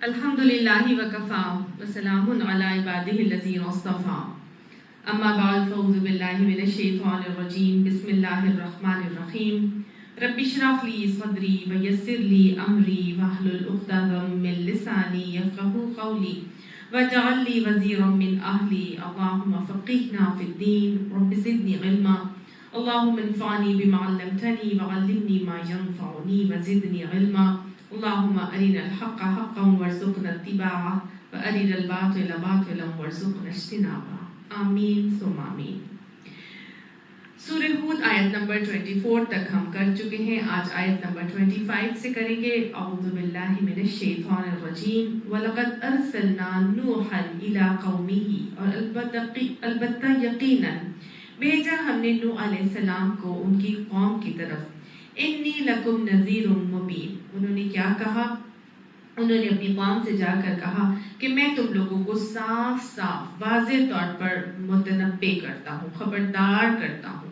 الحمدللہ وکفا وسلام علی عبادہ الذین اصطفیٰ اما بعد فاعوذ باللہ من الشیطان الرجیم بسم اللہ الرحمن الرحیم رب اشرح لی صدری ویسر لی امری واحلل عقدۃ من لسانی یفقہوا قولی واجعل لی وزیرا من اہلی اللہم فقہنا فی الدین رب زدنی علما اللہم انفعنی بما علمتنی وعلمنی ما ینفعنی وزدنی علما اللهم أرنا الحق حقا وارزقنا اتباعه وأرنا الباطل باطلا وارزقنا اجتنابه آمین ثم آمین۔ سورہ ہود آیت نمبر 24 تک ہم کر چکے ہیں، آج آیت نمبر 25 سے کریں گے۔ اعوذ باللہ من الشیطان الرجیم وَلَقَدْ أَرْسَلْنَا نُوحًا إِلَىٰ قَوْمِهِ، اور البتہ یقیناً بھیجا ہم نے نوح علیہ السلام کو ان کی قوم کی طرف۔ انی لکم نذیر مبین، انہوں نے کیا کہا؟ انہوں نے اپنی قوم سے جا کر کہا کہ میں تم لوگوں کو صاف صاف واضح طور پر متنبع کرتا ہوں، خبردار کرتا ہوں۔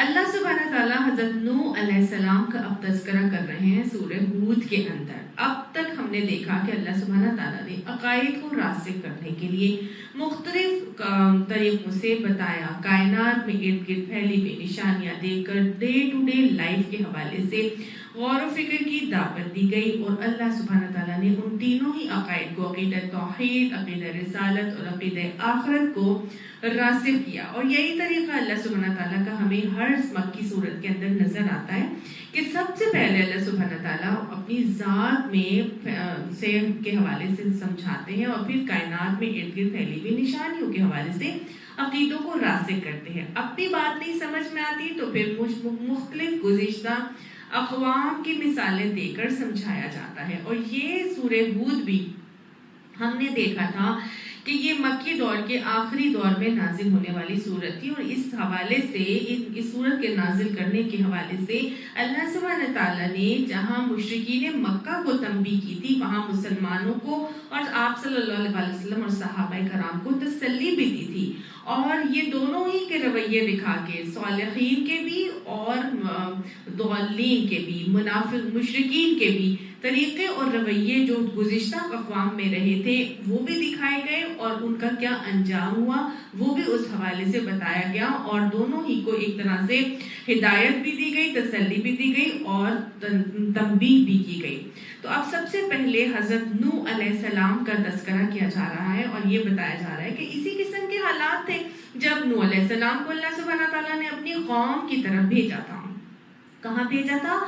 اللہ سبحانہ تعالیٰ حضرت نوح علیہ السلام کا اب تذکرہ کر رہے ہیں سورہ ہود کے اندر۔ اب تک ہم نے دیکھا کہ اللہ سبحانہ تعالیٰ نے عقائد کو راسخ کرنے کے لیے مختلف طریقوں سے بتایا، کائنات میں ارد گرد پھیلی ہوئی نشانیاں دے کر ڈے ٹو ڈے لائف کے حوالے سے غور و فکر کی دعوت دی گئی، اور اللہ سبحانہ تعالیٰ نے ان تینوں ہی عقائد کو، عقیدہ توحید، عقیدہ رسالت اور عقیدہ آخرت کو راسخ کیا۔ اور یہی طریقہ اللہ سبحانہ تعالیٰ کا ہمیں ہر مکی صورت کے اندر نظر آتا ہے کہ سب سے پہلے اللہ سبحانہ تعالیٰ اپنی ذات میں سے کے حوالے سے سمجھاتے ہیں، اور پھر کائنات میں ارد گرد پھیلی ہوئی نشانیوں کے حوالے سے عقیدوں کو راسخ کرتے ہیں۔ اپنی بات نہیں سمجھ میں آتی تو پھر مختلف گزشتہ اقوام کی مثالیں دے کر سمجھایا جاتا ہے۔ اور یہ سورہ ہود بھی ہم نے دیکھا تھا کہ یہ مکی دور کے آخری دور میں نازل ہونے والی سورت تھی، اور اس حوالے سے اس سورت کے نازل کرنے کے حوالے سے اللہ سبحانہ تعالیٰ نے جہاں مشرکین مکہ کو تنبیہ کی تھی، وہاں مسلمانوں کو اور آپ صلی اللہ علیہ وسلم اور صحابہ کرام کو تسلی بھی دی تھی، اور یہ دونوں ہی کے رویے دکھا کے، صالحین کے بھی اور ضالین کے بھی، منافق مشرکین کے بھی طریقے اور رویے جو گزشتہ اقوام میں رہے تھے وہ بھی دکھائے گئے، اور ان کا کیا انجام ہوا وہ بھی اس حوالے سے بتایا گیا، اور دونوں ہی کو ایک طرح سے ہدایت بھی دی گئی، تسلی بھی دی گئی اور تنبیہ بھی کی گئی۔ تو اب سب سے پہلے حضرت نوح علیہ السلام کا تذکرہ کیا جا رہا ہے، اور یہ بتایا جا رہا ہے کہ اسی قسم کے حالات تھے جب نوح علیہ السلام کو اللہ سبحانہ تعالیٰ نے اپنی قوم کی طرف بھیجا تھا۔ کہاں بھیجا تھا؟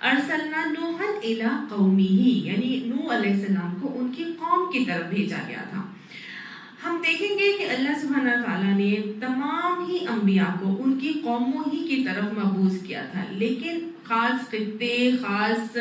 ارسلنا نوحا الی قومہ، یعنی نوح علیہ السلام کو ان کی قوم کی طرف بھیجا گیا تھا۔ ہم دیکھیں گے کہ اللہ سبحانہ تعالیٰ نے تمام ہی انبیاء کو ان کی قوموں ہی کی طرف مبعوث کیا تھا، لیکن خاص خطے، خاص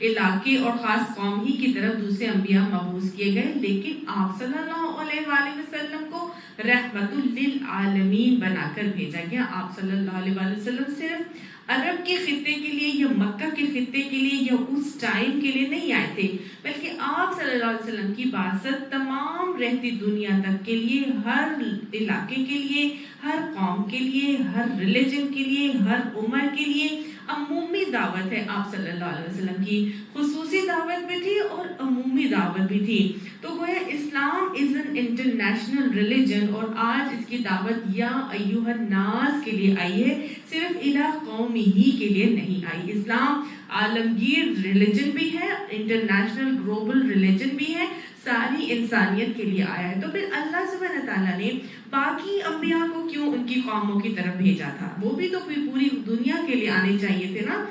علاقے اور خاص قوم ہی کی طرف دوسرے انبیاء مبعوث کیے گئے، لیکن آپ صلی اللہ علیہ وآلہ وسلم کو رحمت للعالمین بنا کر بھیجا گیا۔ آپ صلی اللہ علیہ وآلہ وسلم صرف عرب کے خطے کے لیے یا مکہ کے خطے کے لیے یا اس ٹائم کے لیے نہیں آئے تھے، بلکہ آپ صلی اللہ علیہ وسلم کی بعثت تمام رہتی دنیا تک کے لیے، ہر علاقے کے لیے، ہر قوم کے لیے، ہر ریلیجن کے لیے، ہر عمر کے لیے عمومی دعوت ہے۔ آپ صلی اللہ علیہ وسلم کی خصوصی دعوت بھی تھی اور عمومی دعوت بھی تھی۔ تو گویا اسلام از این انٹرنیشنل ریلیجن، اور آج اس کی دعوت یا ایھا الناس کے لیے آئی ہے، صرف الی قوم ہی کے لیے نہیں آئی۔ اسلام عالمگیر ریلیجن بھی ہے، انٹرنیشنل گلوبل ریلیجن بھی ہے، ساری انسانیت کے لیے آیا ہے۔ تو پھر اللہ سبحانہ تعالیٰ نے باقی انبیاء کو کیوں ان کی قوموں کی طرف بھیجا تھا؟ وہ بھی تو پوری دنیا کے لیے آنے چاہیے تھے نا۔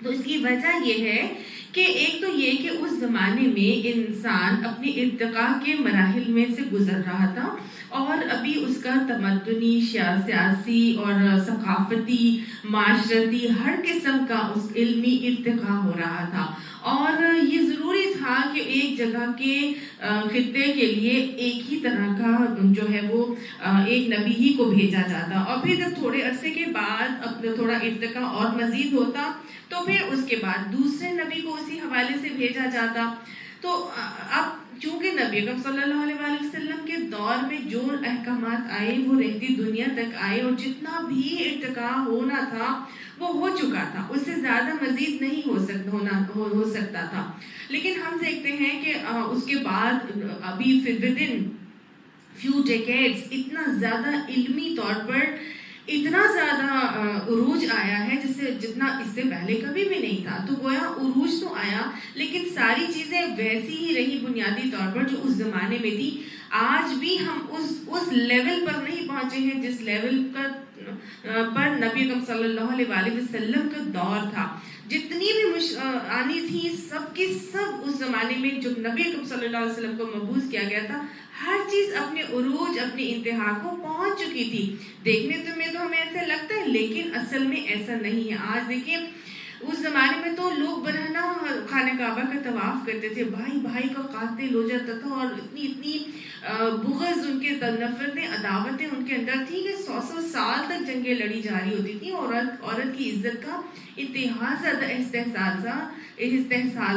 تو اس کی وجہ یہ ہے کہ ایک تو یہ کہ اس زمانے میں انسان اپنی ارتقاء کے مراحل میں سے گزر رہا تھا، اور ابھی اس کا تمدنی، سیاسی اور ثقافتی، معاشرتی ہر قسم کا اس علمی ارتقاء ہو رہا تھا، اور یہ ضروری تھا کہ ایک جگہ کے خطے کے لیے ایک ہی طرح کا جو ہے وہ ایک نبی ہی کو بھیجا جاتا، اور پھر جب تھوڑے عرصے کے بعد اپنا تھوڑا ارتقاء اور مزید ہوتا تو پھر اس کے بعد دوسرے نبی کو اسی حوالے سے بھیجا جاتا۔ تو اب چونکہ نبی اکرم صلی اللہ علیہ وآلہ وسلم کے دور میں جو احکامات آئے وہ رہتی دنیا تک آئے، اور جتنا بھی ارتقاء ہونا تھا وہ ہو چکا تھا، اس سے زیادہ مزید نہیں ہو سکتا تھا. لیکن ہم دیکھتے ہیں کہ اس کے بعد ابھی within few decades اتنا زیادہ علمی طور پر اتنا زیادہ عروج آیا ہے جتنا اس سے پہلے کبھی بھی نہیں تھا. تو گویا عروج تو آیا لیکن ساری چیزیں ویسی ہی رہی بنیادی طور پر جو اس زمانے میں تھی. آج بھی ہم اس لیول پر نہیں پہنچے ہیں جس لیول پر نبی اکرم صلی اللہ علیہ وسلم کا دور تھا. جتنی بھی آنی تھی سب کی سب اس زمانے میں جو نبی اکرم صلی اللہ علیہ وسلم کو مبعوث کیا گیا تھا ہر چیز اپنے عروج اپنی انتہا کو پہنچ چکی تھی. دیکھنے تو ہمیں ایسا لگتا ہے لیکن اصل میں ایسا نہیں ہے. آج دیکھیں اس زمانے میں تو لوگ برہنہ خانہ کعبہ کا طواف کرتے تھے، بھائی کا قاتل ہو جاتا تھا اور اتنی بغض ان کے نفرتیں عداوتیں ان کے اندر تھی کہ 100 سال تک جنگیں لڑی جاری ہوتی تھیں. عورت کی عزت کا انتہا زیادہ استحصال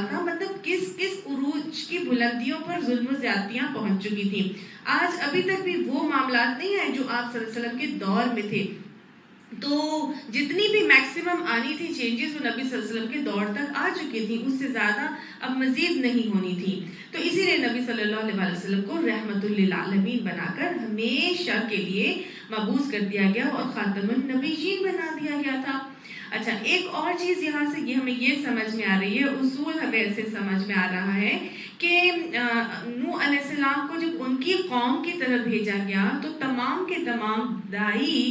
تھا. مطلب کس عروج کی بلندیوں پر ظلم و زیادتیاں پہنچ چکی تھیں. آج ابھی تک بھی وہ معاملات نہیں ہیں جو آپ صلی اللہ علیہ وسلم کے دور میں تھے. تو جتنی بھی میکسیمم آنی تھی چینجز وہ نبی صلی اللہ علیہ وسلم کے دور تک آ چکی تھی، اس سے زیادہ اب مزید نہیں ہونی تھی. تو اسی لیے نبی صلی اللہ علیہ وسلم کو رحمت للعالمین بنا کر ہمیشہ کے لیے مبعوث کر دیا گیا اور خاتم النبیین بنا دیا گیا تھا. اچھا، ایک اور چیز یہاں سے ہمیں یہ سمجھ میں آ رہی ہے، اصول ہمیں ایسے سمجھ میں آ رہا ہے کہ نوح علیہ السلام کو جب ان کی قوم کی طرف بھیجا گیا تو تمام کے تمام داعی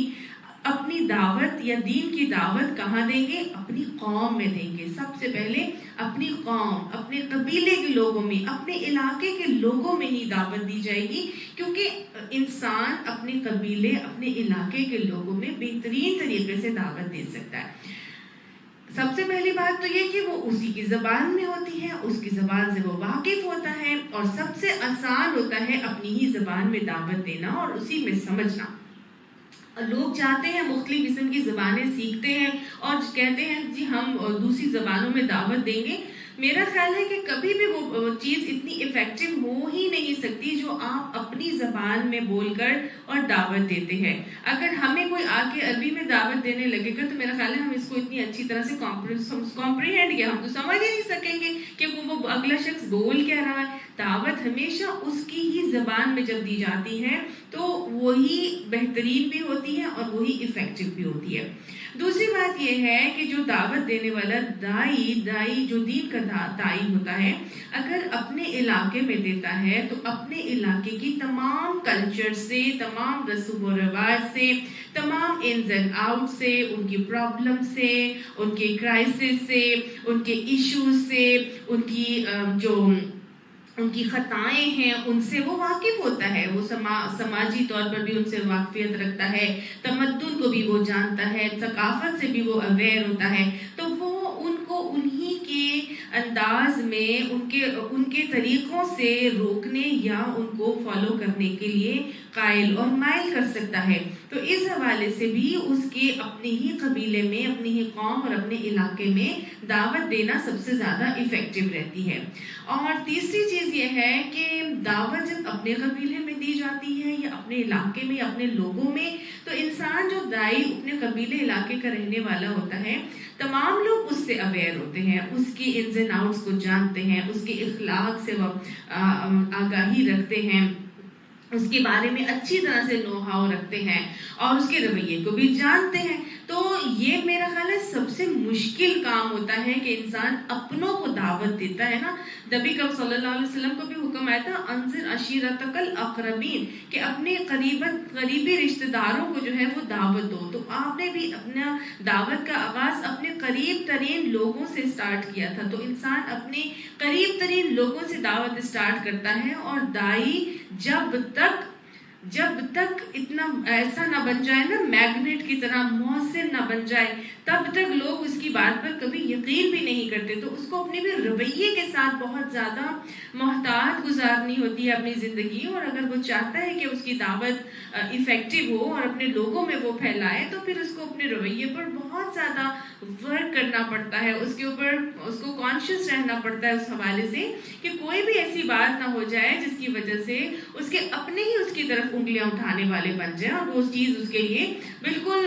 اپنی دعوت یا دین کی دعوت کہاں دیں گے؟ اپنی قوم میں دیں گے. سب سے پہلے اپنی قوم، اپنے قبیلے کے لوگوں میں، اپنے علاقے کے لوگوں میں ہی دعوت دی جائے گی، کیونکہ انسان اپنے قبیلے اپنے علاقے کے لوگوں میں بہترین طریقے سے دعوت دے سکتا ہے. سب سے پہلی بات تو یہ کہ وہ اسی کی زبان میں ہوتی ہے، اس کی زبان سے وہ واقف ہوتا ہے، اور سب سے آسان ہوتا ہے اپنی ہی زبان میں دعوت دینا اور اسی میں سمجھنا. لوگ چاہتے ہیں مختلف قسم کی زبانیں سیکھتے ہیں اور کہتے ہیں جی ہم دوسری زبانوں میں دعوت دیں گے. میرا خیال ہے کہ کبھی بھی وہ چیز اتنی افیکٹو ہو ہی نہیں سکتی جو آپ اپنی زبان میں بول کر اور دعوت دیتے ہیں. اگر ہمیں کوئی آ کے عربی میں دعوت دینے لگے گا تو میرا خیال ہے ہم اس کو اتنی اچھی طرح سے کمپریہینڈ کیا، ہم تو سمجھ ہی نہیں سکیں گے کہ وہ اگلا شخص بول کیا رہا ہے. دعوت ہمیشہ اس کی ہی زبان میں جب دی جاتی ہے تو وہی بہترین بھی ہوتی ہے اور وہی افیکٹو بھی ہوتی ہے. دوسری بات یہ ہے کہ جو دعوت دینے والا دائی جو دین کا دائی ہوتا ہے، اگر اپنے علاقے میں دیتا ہے تو اپنے علاقے کی تمام کلچر سے، تمام رسم و رواج سے، تمام انز اینڈ آؤٹ سے، ان کی پرابلم سے، ان کے کرائسس سے، ان کے ایشوز سے، ان کی خطائیں ہیں ان سے وہ واقف ہوتا ہے. وہ سماجی طور پر بھی ان سے واقفیت رکھتا ہے، تمدن کو بھی وہ جانتا ہے، ثقافت سے بھی وہ اویئر ہوتا ہے. تو وہ ان کو انہی کے انداز میں ان کے طریقوں سے روکنے یا ان کو فالو کرنے کے لیے قائل اور مائل کر سکتا ہے. تو اس حوالے سے بھی اس کے اپنے ہی قبیلے میں، اپنی ہی قوم اور اپنے علاقے میں دعوت دینا سب سے زیادہ افیکٹو رہتی ہے. اور تیسری چیز یہ ہے کہ دعوت جب اپنے قبیلے میں دی جاتی ہے یا اپنے علاقے میں، اپنے لوگوں میں، تو انسان جو دائی اپنے قبیلے علاقے کا رہنے والا ہوتا ہے، تمام لوگ اس سے اویئر ہوتے ہیں، اس کی انز اینڈ آؤٹس کو جانتے ہیں، اس کے اخلاق سے وہ آگاہی رکھتے ہیں، اس کے بارے میں اچھی طرح سے نو ہاؤ رکھتے ہیں اور اس کے رویے کو بھی جانتے ہیں. تو یہ میرا خیال ہے سب سے مشکل کام ہوتا ہے کہ انسان اپنوں کو دعوت دیتا ہے نا. نبی اکرم صلی اللہ علیہ وسلم کو بھی حکم آیا تھا انذر عشیرتک الاقربین، کہ اپنے قریبی رشتہ داروں کو جو ہے وہ دعوت دو. تو آپ نے بھی اپنا دعوت کا آغاز اپنے قریب ترین لوگوں سے سٹارٹ کیا تھا. تو انسان اپنے قریب ترین لوگوں سے دعوت سٹارٹ کرتا ہے، اور دائی جب تک اتنا ایسا نہ بن جائے نا، میگنیٹ کی طرح مؤثر نہ بن جائے، تب تک لوگ اس کی بات پر کبھی یقین بھی نہیں کرتے. تو اس کو اپنے بھی رویے کے ساتھ بہت زیادہ محتاط گزارنی ہوتی ہے اپنی زندگی. اور اگر وہ چاہتا ہے کہ اس کی دعوت افیکٹو ہو اور اپنے لوگوں میں وہ پھیلائے، تو پھر اس کو اپنے رویے پر بہت زیادہ ورک کرنا پڑتا ہے. اس کے اوپر اس کو کانشیس رہنا پڑتا ہے اس حوالے سے کہ کوئی بھی ایسی بات نہ ہو جائے جس کی وجہ سے اس کے اپنے ہی اس کی طرف انگلیاں اٹھانے والے بن جائیں اور وہ چیز اس کے لیے بالکل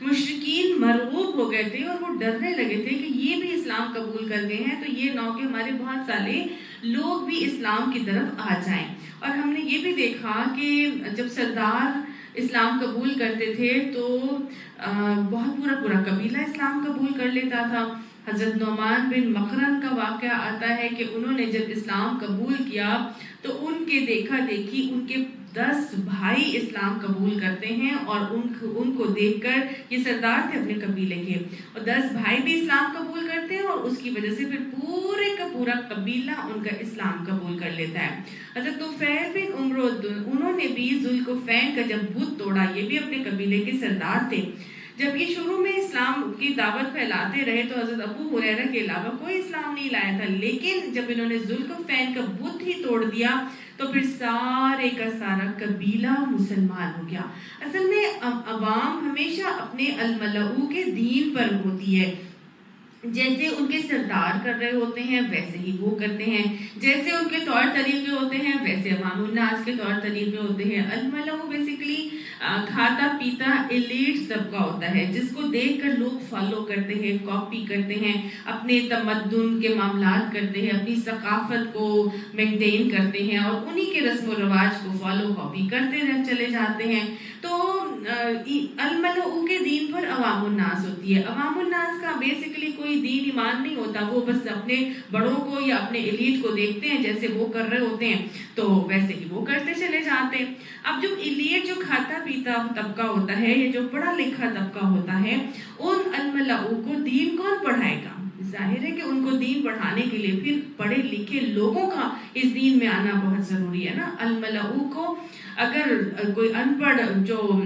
مشرکین مرعوب ہو گئے تھے اور وہ ڈرنے لگے تھے کہ یہ بھی اسلام قبول کر گئے ہیں تو یہ نہ کہ ہمارے بہت سارے لوگ بھی اسلام کی طرف آ جائیں. اور ہم نے یہ بھی دیکھا کہ جب سردار اسلام قبول کرتے تھے تو بہت پورا قبیلہ اسلام قبول کر لیتا تھا. حضرت نعمان بن مقرن کا واقعہ آتا ہے کہ انہوں نے جب اسلام قبول کیا تو ان کے دیکھا دیکھی ان کے 10 بھائی اسلام قبول کرتے ہیں اور ان کو دیکھ کر یہ سردار تھے اپنے قبیلے کے اور 10 بھائی بھی اسلام قبول کرتے ہیں اور اس کی وجہ سے پھر پورے کا پورا قبیلہ ان کا اسلام قبول کر لیتا ہے. حضرت طفیل بن عمرو انہوں نے بھی ذوالکفین کا جب بت توڑا, یہ بھی اپنے قبیلے کے سردار تھے. جب یہ شروع میں اسلام کی دعوت پھیلاتے رہے تو حضرت ابو ہریرہ کے علاوہ کوئی اسلام نہیں لایا تھا, لیکن جب انہوں نے ذوالکفین کا بت ہی توڑ دیا تو پھر سارے کا سارا قبیلہ مسلمان ہو گیا. اصل میں عوام ہمیشہ اپنے الملؤ کے دین پر ہوتی ہے, جیسے ان کے سردار کر رہے ہوتے ہیں ویسے ہی وہ کرتے ہیں, جیسے ان کے طور طریقے ہوتے ہیں ویسے عوام الناس کے طور طریقے ہوتے ہیں. الملؤ بیسیکلی کھاتا پیتا ایلیٹ طبقہ ہوتا ہے جس کو دیکھ کر لوگ فالو کرتے ہیں, کاپی کرتے ہیں, اپنے تمدن کے معاملات کرتے ہیں, اپنی ثقافت کو مینٹین کرتے ہیں اور انہی کے رسم و رواج کو فالو کاپی کرتے چلے جاتے ہیں. تو الملؤ کے دین پر عوام الناس ہوتی ہے. عوام الناس کا بیسیکلی کوئی دین ایمان نہیں ہوتا, وہ بس اپنے بڑوں کو یا اپنے ایلیٹ کو دیکھتے ہیں جیسے وہ کر رہے ہوتے ہیں تو ویسے ہی وہ کرتے چلے جاتے ہیں. اب جو ایلیٹ جو کھاتا پیتا طبقہ ہوتا ہے یا جو پڑھا لکھا طبقہ ہوتا ہے ان الملؤ کو دین کون پڑھائے گا؟ ظاہر ہے کہ ان کو دین پڑھانے کے لیے پھر پڑھے لکھے لوگوں کا اس دین میں آنا بہت ضروری ہے نا. الملؤ کو اگر کوئی ان پڑھ جو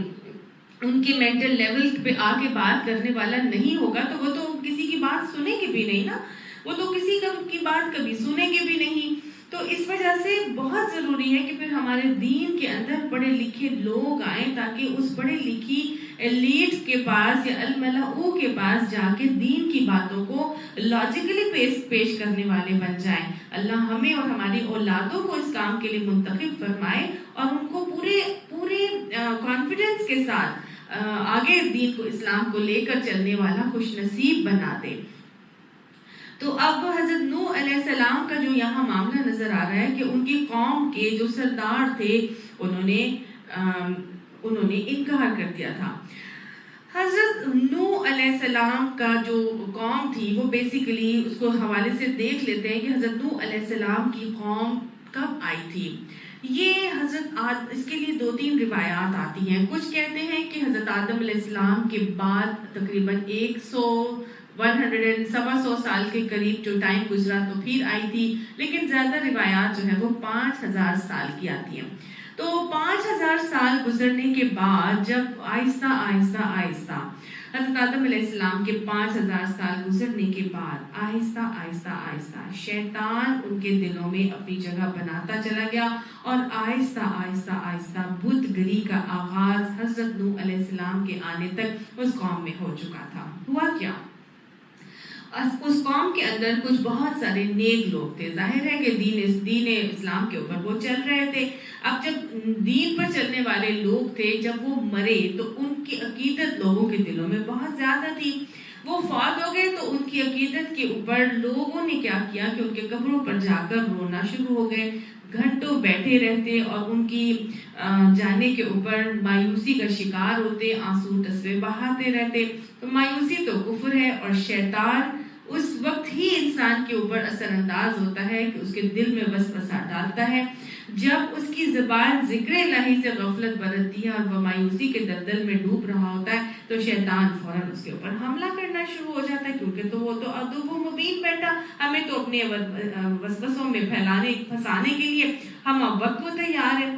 ان کی مینٹل لیول پہ آ کے بات کرنے والا نہیں ہوگا تو وہ تو کسی کی بات سنیں گے بھی نہیں نا, وہ تو کسی کی بات کبھی سنیں گے بھی نہیں. تو اس وجہ سے بہت ضروری ہے کہ پھر ہمارے دین کے اندر پڑھے لکھے لوگ آئیں تاکہ اس پڑھے لکھی ایلیٹ کے پاس یا الملؤ کے پاس جا کے دین کی باتوں کو لاجیکلی پیش کرنے والے بن جائیں. اللہ ہمیں اور ہماری اولادوں کو اس کام کے لیے منتخب فرمائے اور ان کو پورے کانفیڈنس کے ساتھ آگے دین کو اسلام کو لے کر چلنے والا خوش نصیب بنا دے. تو اب حضرت نوح علیہ السلام کا جو یہاں معاملہ نظر آ رہا ہے کہ ان کی قوم کے جو سردار تھے انہوں نے انکار کر دیا تھا. حضرت نوح علیہ السلام کا جو قوم تھی وہ بیسیکلی اس کو حوالے سے دیکھ لیتے ہیں کہ حضرت نوح علیہ السلام کی قوم کب آئی تھی. یہ حضرت اس کے لیے 2-3 روایات آتی ہیں. کچھ کہتے ہیں کہ حضرت آدم علیہ السلام کے بعد تقریباً 100 سال کے قریب جو ٹائم گزرا تو پھر آئی تھی, لیکن زیادہ روایات جو ہے وہ 5000 سال کی آتی ہیں. تو 5000 سال گزرنے کے بعد جب آہستہ آہستہ حضرت آدم علیہ السلام کے 5000 سال گزرنے کے بعد آہستہ شیطان ان کے دلوں میں اپنی جگہ بناتا چلا گیا اور آہستہ بت گری کا آغاز حضرت نوح علیہ السلام کے آنے تک اس قوم میں ہو چکا تھا. ہوا کیا؟ اس قوم کے اندر کچھ بہت سارے نیک لوگ تھے. ظاہر ہے کہ دین اسلام کے اوپر وہ چل رہے تھے. اب جب دین پر چلنے والے لوگ تھے جب وہ مرے تو ان کی عقیدت لوگوں کے دلوں میں بہت زیادہ تھی. وہ فوت ہو گئے تو ان کی عقیدت کے اوپر لوگوں نے کیا کیا کہ ان کے قبروں پر جا کر رونا شروع ہو گئے. گھنٹوں بیٹھے رہتے اور ان کی جانے کے اوپر مایوسی کا شکار ہوتے, آنسو ٹسوے بہاتے رہتے. تو مایوسی تو کفر ہے اور شیطان اس وقت ہی انسان کے اوپر اثر انداز ہوتا ہے کہ اس کے دل میں وسوسہ ڈالتا ہے جب اس کی زبان ذکر الہی سے غفلت برتتی ہے اور وہ مایوسی کے دلدل میں ڈوب رہا ہوتا ہے تو شیطان فوراً اس کے اوپر حملہ کرنا شروع ہو جاتا ہے, کیونکہ تو وہ تو عدو مبین بیٹھا, ہمیں تو اپنے وسوسوں میں پھنسانے کے لیے ہم اب وقت کو تیار ہیں.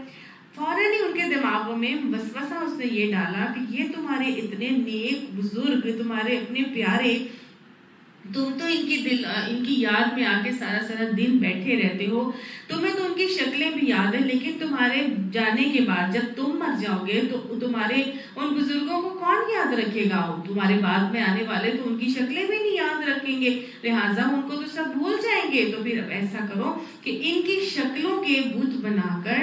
فوراً ہی ان کے دماغوں میں وسوسہ اس نے یہ ڈالا کہ یہ تمہارے اتنے نیک بزرگ, تمہارے اتنے پیارے, تم تو ان کی یاد میں آ کے سارا دن بیٹھے رہتے ہو, تمہیں تو ان کی شکلیں بھی یاد ہیں, لیکن تمہارے جانے کے بعد جب تم مر جاؤ گے تو تمہارے ان بزرگوں کو کون یاد رکھے گا؟ تمہارے بعد میں آنے والے تو ان کی شکلیں بھی نہیں یاد رکھیں گے, لہٰذا ان کو تو سب بھول جائیں گے. تو پھر اب ایسا کرو کہ ان کی شکلوں کے بت بنا کر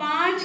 5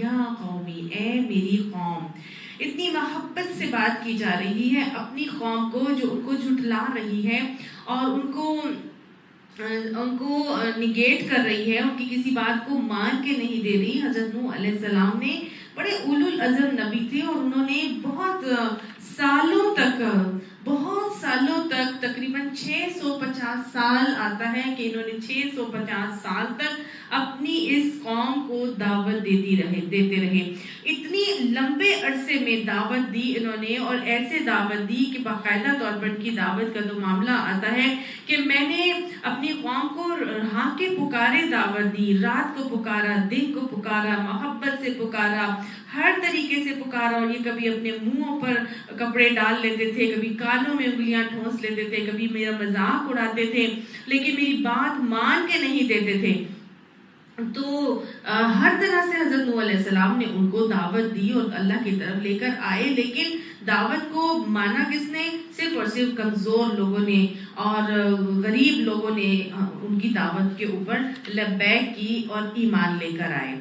یا قومی، اے میری قوم. اتنی محبت سے بات کی جا رہی ہے اپنی قوم کو جو ان کو جھٹلا رہی ہے اور ان کو نگیٹ کر رہی ہے، ان کی کسی بات کو مان کے نہیں دے رہی. حضرت نوح علیہ السلام نے بڑے اولو العزم نبی تھے اور انہوں نے بہت سالوں تک تقریباً 650 سال آتا ہے کہ انہوں نے 650 سال تک اپنی اس قوم کو دعوت دیتے رہے. اتنی لمبے عرصے میں دعوت دی انہوں نے، اور ایسے دعوت دی کہ باقاعدہ طور پر ان کی دعوت کا تو معاملہ آتا ہے کہ میں نے اپنی قوم کو ہاں کے پکارے دعوت دی، رات کو پکارا، دن کو پکارا، محبت سے پکارا، ہر طریقے سے پکارا. اور یہ کبھی اپنے منہوں پر کپڑے ڈال لیتے تھے، کبھی کانوں میں انگلیاں ٹھونس لیتے تھے، کبھی میرا مذاق اڑاتے تھے، لیکن میری بات مان کے نہیں دیتے تھے. تو ہر طرح سے حضرت نوح علیہ السلام نے ان کو دعوت دی اور اللہ کی طرف لے کر آئے، لیکن دعوت کو مانا کس نے؟ صرف اور صرف کمزور لوگوں نے اور غریب لوگوں نے ان کی دعوت کے اوپر لبیک کی اور ایمان لے کر آئے.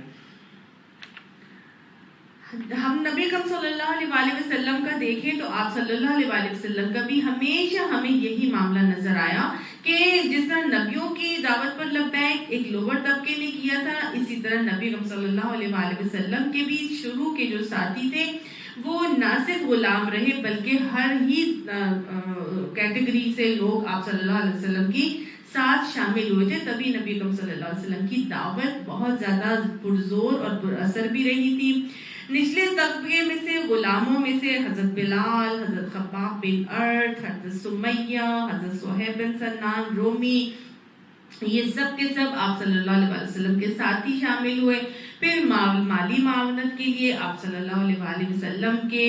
ہم نبی اکرم صلی اللہ علیہ وسلم کا دیکھیں تو آپ صلی اللہ علیہ وسلم کا بھی ہمیشہ ہمیں یہی معاملہ نظر آیا کہ جس طرح نبیوں کی دعوت پر لبیک ایک لوور طبقے نے کیا تھا، اسی طرح نبی اکرم صلی اللہ علیہ وسلم کے بھی شروع کے جو ساتھی تھے وہ نہ صرف غلام رہے بلکہ ہر ہی کیٹیگری سے لوگ آپ صلی اللہ علیہ وسلم کی ساتھ شامل ہوئے تھے. تبھی نبی اکرم صلی اللہ علیہ وسلم کی دعوت بہت زیادہ پرزور اور پر اثر بھی رہی تھی. نچلے طبقے میں سے غلاموں میں سے حضرت بلال، حضرت خباب بن ارت، حضرت سمیہ، حضرت صہیب بن سنان رومی، یہ سب کے سب آپ صلی اللہ علیہ وسلم کے ساتھ ہی شامل ہوئے. پھر مالی معاونت کے لیے آپ صلی اللہ علیہ وسلم کے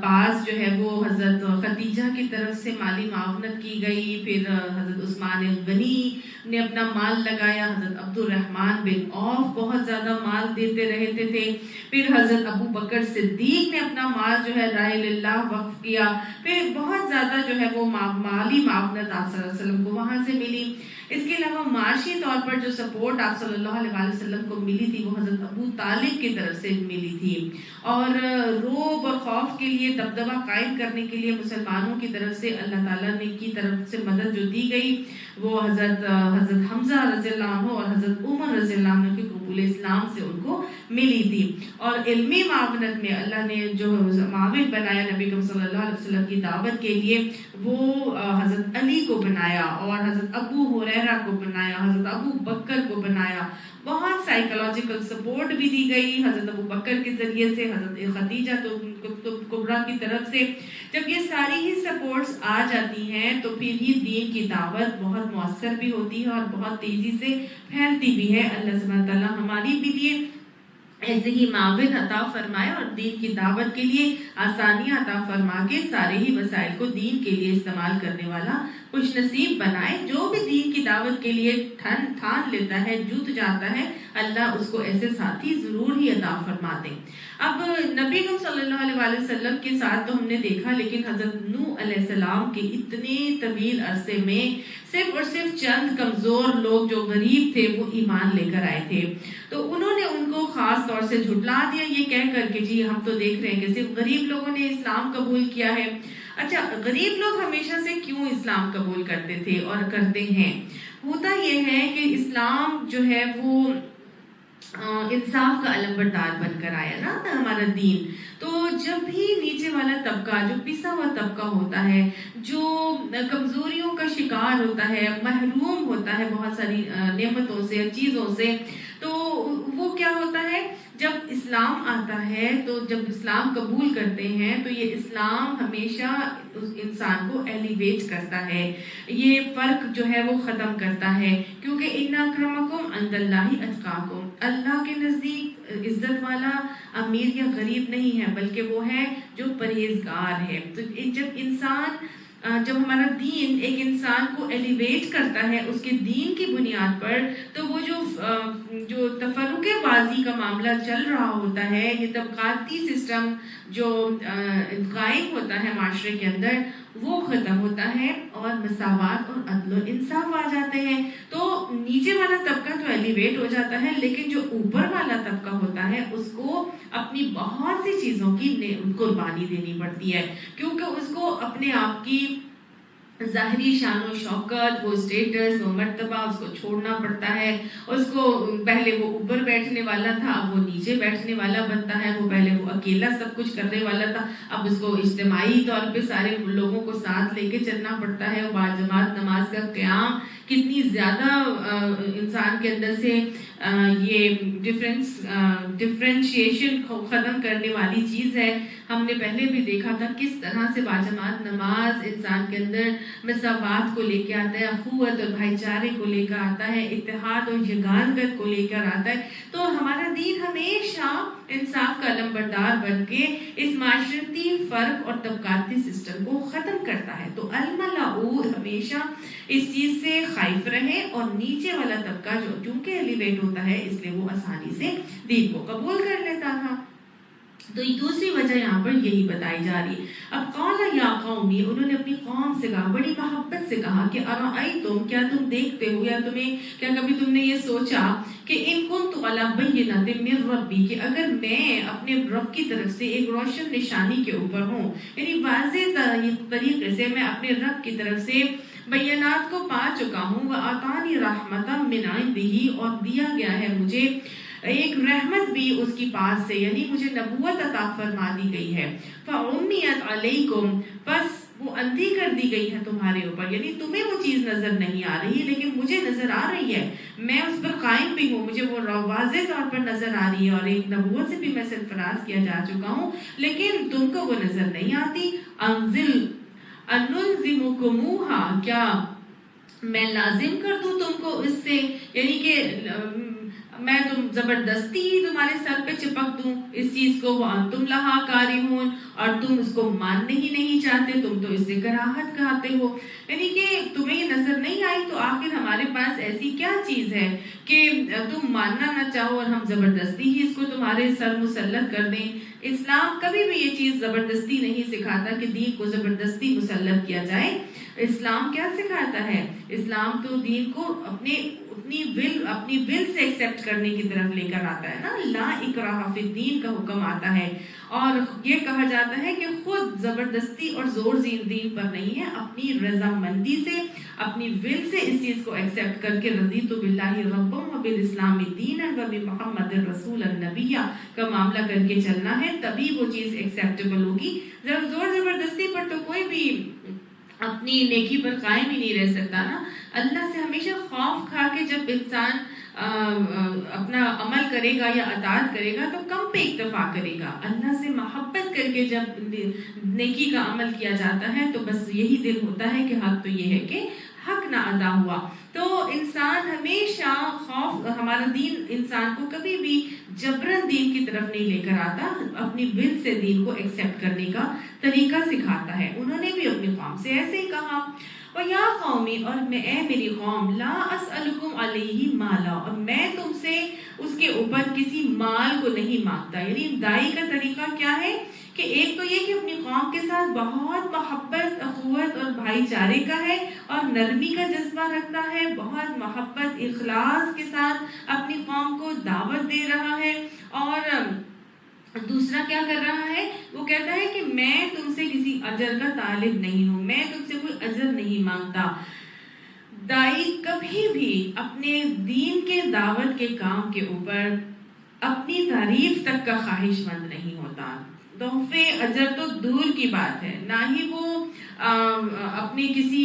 پاس جو ہے وہ حضرت خدیجہ کی طرف سے مالی معاونت کی گئی. پھر حضرت عثمان غنی نے اپنا مال لگایا، حضرت عبد الرحمن بن عوف بہت زیادہ مال دیتے رہتے تھے. پھر حضرت ابو بکر صدیق نے اپنا مال جو ہے راہ اللہ وقف کیا. پھر بہت زیادہ جو ہے وہ مالی معاونت آپ صلی اللہ علیہ وسلم کو وہاں سے ملی. اس کے علاوہ معاشی طور پر جو سپورٹ آپ صلی اللہ علیہ وسلم کو ملی تھی وہ حضرت ابو طالب کی طرف سے ملی تھی. اور رعب اور خوف کے لیے دبدبہ قائم کرنے کے لیے مسلمانوں کی طرف سے اللہ تعالیٰ نے کی طرف سے مدد جو دی گئی وہ حضرت حمزہ رضی اللہ عنہ اور حضرت عمر رضی اللہ عنہ کے قبول اسلام سے ان کو ملی تھی. اور علمی معاونت میں اللہ نے جو معاون بنایا نبی کریم صلی اللہ علیہ وسلم کی دعوت کے لیے وہ حضرت علی کو بنایا اور حضرت ابو ہریرہ کو بنایا، حضرت ابو بکر کو بنایا. بہت سائیکولوجیکل سپورٹ بھی دی گئی حضرت ابو بکر کے ذریعے سے، حضرت خدیجہ کبریٰ کی طرف سے. جب یہ ساری ہی سپورٹس آ جاتی ہیں تو پھر ہی دین کی دعوت بہت مؤثر بھی ہوتی ہے اور بہت تیزی سے پھیلتی بھی ہے. اللہ سبحانہ وتعالیٰ ہماری بھی لیے ایسے ہی معاون عطا فرمائے اور دین کی دعوت کے لیے آسانیاں عطا فرما کے سارے ہی وسائل کو دین کے لیے استعمال کرنے والا خوش نصیب بنائے. جو بھی دین کی دعوت کے لیے ٹھان لیتا ہے، جوت جاتا ہے، اللہ اس کو ایسے ساتھی ضرور ہی عطا فرماتے. اب نبی کریم صلی اللہ علیہ وسلم کے ساتھ تو ہم نے دیکھا، لیکن حضرت نوح علیہ السلام کے اتنے طویل عرصے میں صرف اور صرف چند کمزور لوگ جو غریب تھے وہ ایمان لے کر آئے تھے. تو انہوں نے ان کو خاص طور سے جھٹلا دیا یہ کہہ کر کہ جی ہم تو دیکھ رہے ہیں کہ صرف غریب لوگوں نے اسلام قبول کیا ہے. اچھا، غریب لوگ ہمیشہ سے کیوں اسلام قبول کرتے تھے اور کرتے ہیں؟ ہوتا یہ ہے کہ اسلام جو ہے وہ انصاف کا علمبردار بن کر آیا نا ہمارا دین. تو جب بھی نیچے والا طبقہ، جو پسا ہوا طبقہ ہوتا ہے، جو کمزوریوں کا شکار ہوتا ہے، محروم ہوتا ہے بہت ساری نعمتوں سے، چیزوں سے، تو وہ کیا ہوتا ہے جب اسلام آتا ہے تو جب اسلام قبول کرتے ہیں تو یہ اسلام ہمیشہ اس انسان کو ایلیویٹ کرتا ہے، یہ فرق جو ہے وہ ختم کرتا ہے. کیونکہ ان اکرمکم عند اللہ اتقاکم، اللہ کے نزدیک عزت والا امیر یا غریب نہیں ہے بلکہ وہ ہے جو پرہیزگار ہے. تو جب ہمارا دین ایک انسان کو ایلیویٹ کرتا ہے اس کے دین کی بنیاد پر، تو وہ جو تفرقے بازی کا معاملہ چل رہا ہوتا ہے، یہ طبقاتی سسٹم جو قائم ہوتا ہے معاشرے کے اندر، وہ ختم ہوتا ہے اور مساوات اور عدل و انصاف آ جاتے ہیں. تو نیچے والا طبقہ تو ایلیویٹ ہو جاتا ہے، لیکن جو اوپر والا طبقہ ہوتا ہے اس کو اپنی بہت سی چیزوں کی قربانی دینی پڑتی ہے، کیونکہ اس کو اپنے آپ کی ظاہری شان و شوکت، وہ اسٹیٹس، وہ مرتبہ اس کو چھوڑنا پڑتا ہے. اس کو پہلے وہ اوپر بیٹھنے والا تھا، اب وہ نیچے بیٹھنے والا بنتا ہے. وہ پہلے وہ اکیلا سب کچھ کرنے والا تھا، اب اس کو اجتماعی طور پہ سارے لوگوں کو ساتھ لے کے چلنا پڑتا ہے. باجماعت نماز کا قیام کتنی زیادہ انسان کے اندر سے یہ ڈفرینشیشن ختم کرنے والی چیز ہے. ہم نے پہلے بھی دیکھا تھا کس طرح سے باجماعت نماز انسان کے اندر مساوات کو لے کے آتا ہے، اخوت اور بھائی چارے کو لے کر آتا ہے، اتحاد اور یگانگت کو لے کر آتا ہے. تو ہمارا دین ہمیشہ انصاف کا علمبردار بن کے اس معاشرتی فرق اور طبقاتی سسٹم کو ختم کرتا ہے. تو الملعو ہمیشہ اس چیز سے خائف رہے، اور نیچے والا طبقہ جو چونکہ ایلیویٹ ہوتا ہے اس لیے وہ آسانی سے دین کو قبول کر لیتا تھا. تو دوسری وجہ یہاں پر یہی بتائی جا رہی ہے. اب قال یا قومی، انہوں نے اپنی قوم سے کہا، بڑی محبت سے کہا کہ ارأیتم، کیا تم دیکھتے ہو یا کیا کبھی تم نے یہ سوچا کہ ان کنت علی بینۃ من ربی، کہ اگر میں اپنے رب کی طرف سے ایک روشن نشانی کے اوپر ہوں، یعنی واضح طریقے سے میں اپنے رب کی طرف سے بینات کو پا چکا ہوں، وآتانی رحمۃ من عنده، اور دیا گیا ہے مجھے ایک رحمت بھی اس کی پاس سے، یعنی مجھے نبوت عطا فرما دی گئی ہے. فعمیت علیکم، بس وہ اندھی کر دی گئی ہے تمہارے اوپر، یعنی تمہیں وہ چیز نظر نہیں آ رہی ہے لیکن مجھے نظر آ رہی ہے، میں اس پر قائم بھی ہوں، مجھے وہ واضح طور پر نظر آ رہی ہے، اور ایک نبوت سے بھی میں سرفراز کیا جا چکا ہوں، لیکن تم کو وہ نظر نہیں آتی. انلزمکموہا، کیا میں لازم کر دوں تم کو اس سے، یعنی کہ میں زبردستی تمہارے سر پہ چپک دوں اس چیز کو. تم لہا کارہون، اور تم اس کو ماننے ہی نہیں چاہتے، تم تو اس سے کراہت کھاتے ہو. یعنی کہ تمہیں یہ نظر نہیں آئی تو آخر ہمارے پاس ایسی کیا چیز ہے کہ تم ماننا نہ چاہو اور ہم زبردستی ہی اس کو تمہارے سر مسلط کر دیں. اسلام کبھی بھی یہ چیز زبردستی نہیں سکھاتا کہ دین کو زبردستی مسلط کیا جائے. اسلام کیا سکھاتا ہے؟ اسلام تو دین کو اپنی ول سے ایکسیپٹ کرنے کی طرف لے کر آتا ہے نا. لا اکراہ فی الدین کا حکم آتا ہے، اور یہ کہا جاتا ہے کہ خود زبردستی اور زور دین پر نہیں ہے، اپنی رضامندی سے، اپنی ول سے اس چیز کو ایکسیپٹ کر کے رضیت باللہ ربا وبالاسلام دینا وبمحمد رسول النبی کا معاملہ کر کے چلنا ہے، تبھی وہ چیز ایکسیپٹیبل ہوگی. زور زبردستی پر تو کوئی بھی اپنی نیکی پر قائم ہی نہیں رہ سکتا نا. اللہ سے ہمیشہ خوف کھا کے جب انسان اپنا عمل کرے گا یا اطاعت کرے گا تو کم پہ اکتفا کرے گا. اللہ سے محبت کر کے جب نیکی کا عمل کیا جاتا ہے تو بس یہی دل ہوتا ہے کہ حق تو یہ ہے کہ حق نہ ادا ہوا. تو انسان ہمیشہ خوف، ہمارا دین انسان کو کبھی بھی جبرن دین کی طرف نہیں لے کر آتا، اپنی ول سے دین کو ایکسیپٹ کرنے کا طریقہ سکھاتا ہے. انہوں نے بھی اپنی قوم سے ایسے ہی کہا. وَيَا قَوْمِ، اور اے میری قوم، لَا أَسْأَلُكُمْ عَلَيْهِ مَالًا، اور میں تم سے اس کے اوپر کسی مال کو نہیں مانگتا. یعنی دائی کا طریقہ کیا ہے کہ ایک تو یہ کہ اپنی قوم کے ساتھ بہت محبت، اخوت اور بھائی چارے کا ہے، اور نرمی کا جذبہ رکھتا ہے، بہت محبت اخلاص کے ساتھ اپنی قوم کو دعوت دے رہا ہے. اور دوسرا کیا کر رہا ہے، وہ کہتا ہے کہ میں تم سے کسی اجر کا طالب نہیں ہوں، میں تم سے کوئی اجر نہیں مانگتا. دائی کبھی بھی اپنے دین کے دعوت کے کام کے اوپر اپنی تعریف تک کا خواہش مند نہیں ہوتا. تحفے اجر تو دور کی بات ہے، نہ ہی وہ اپنی کسی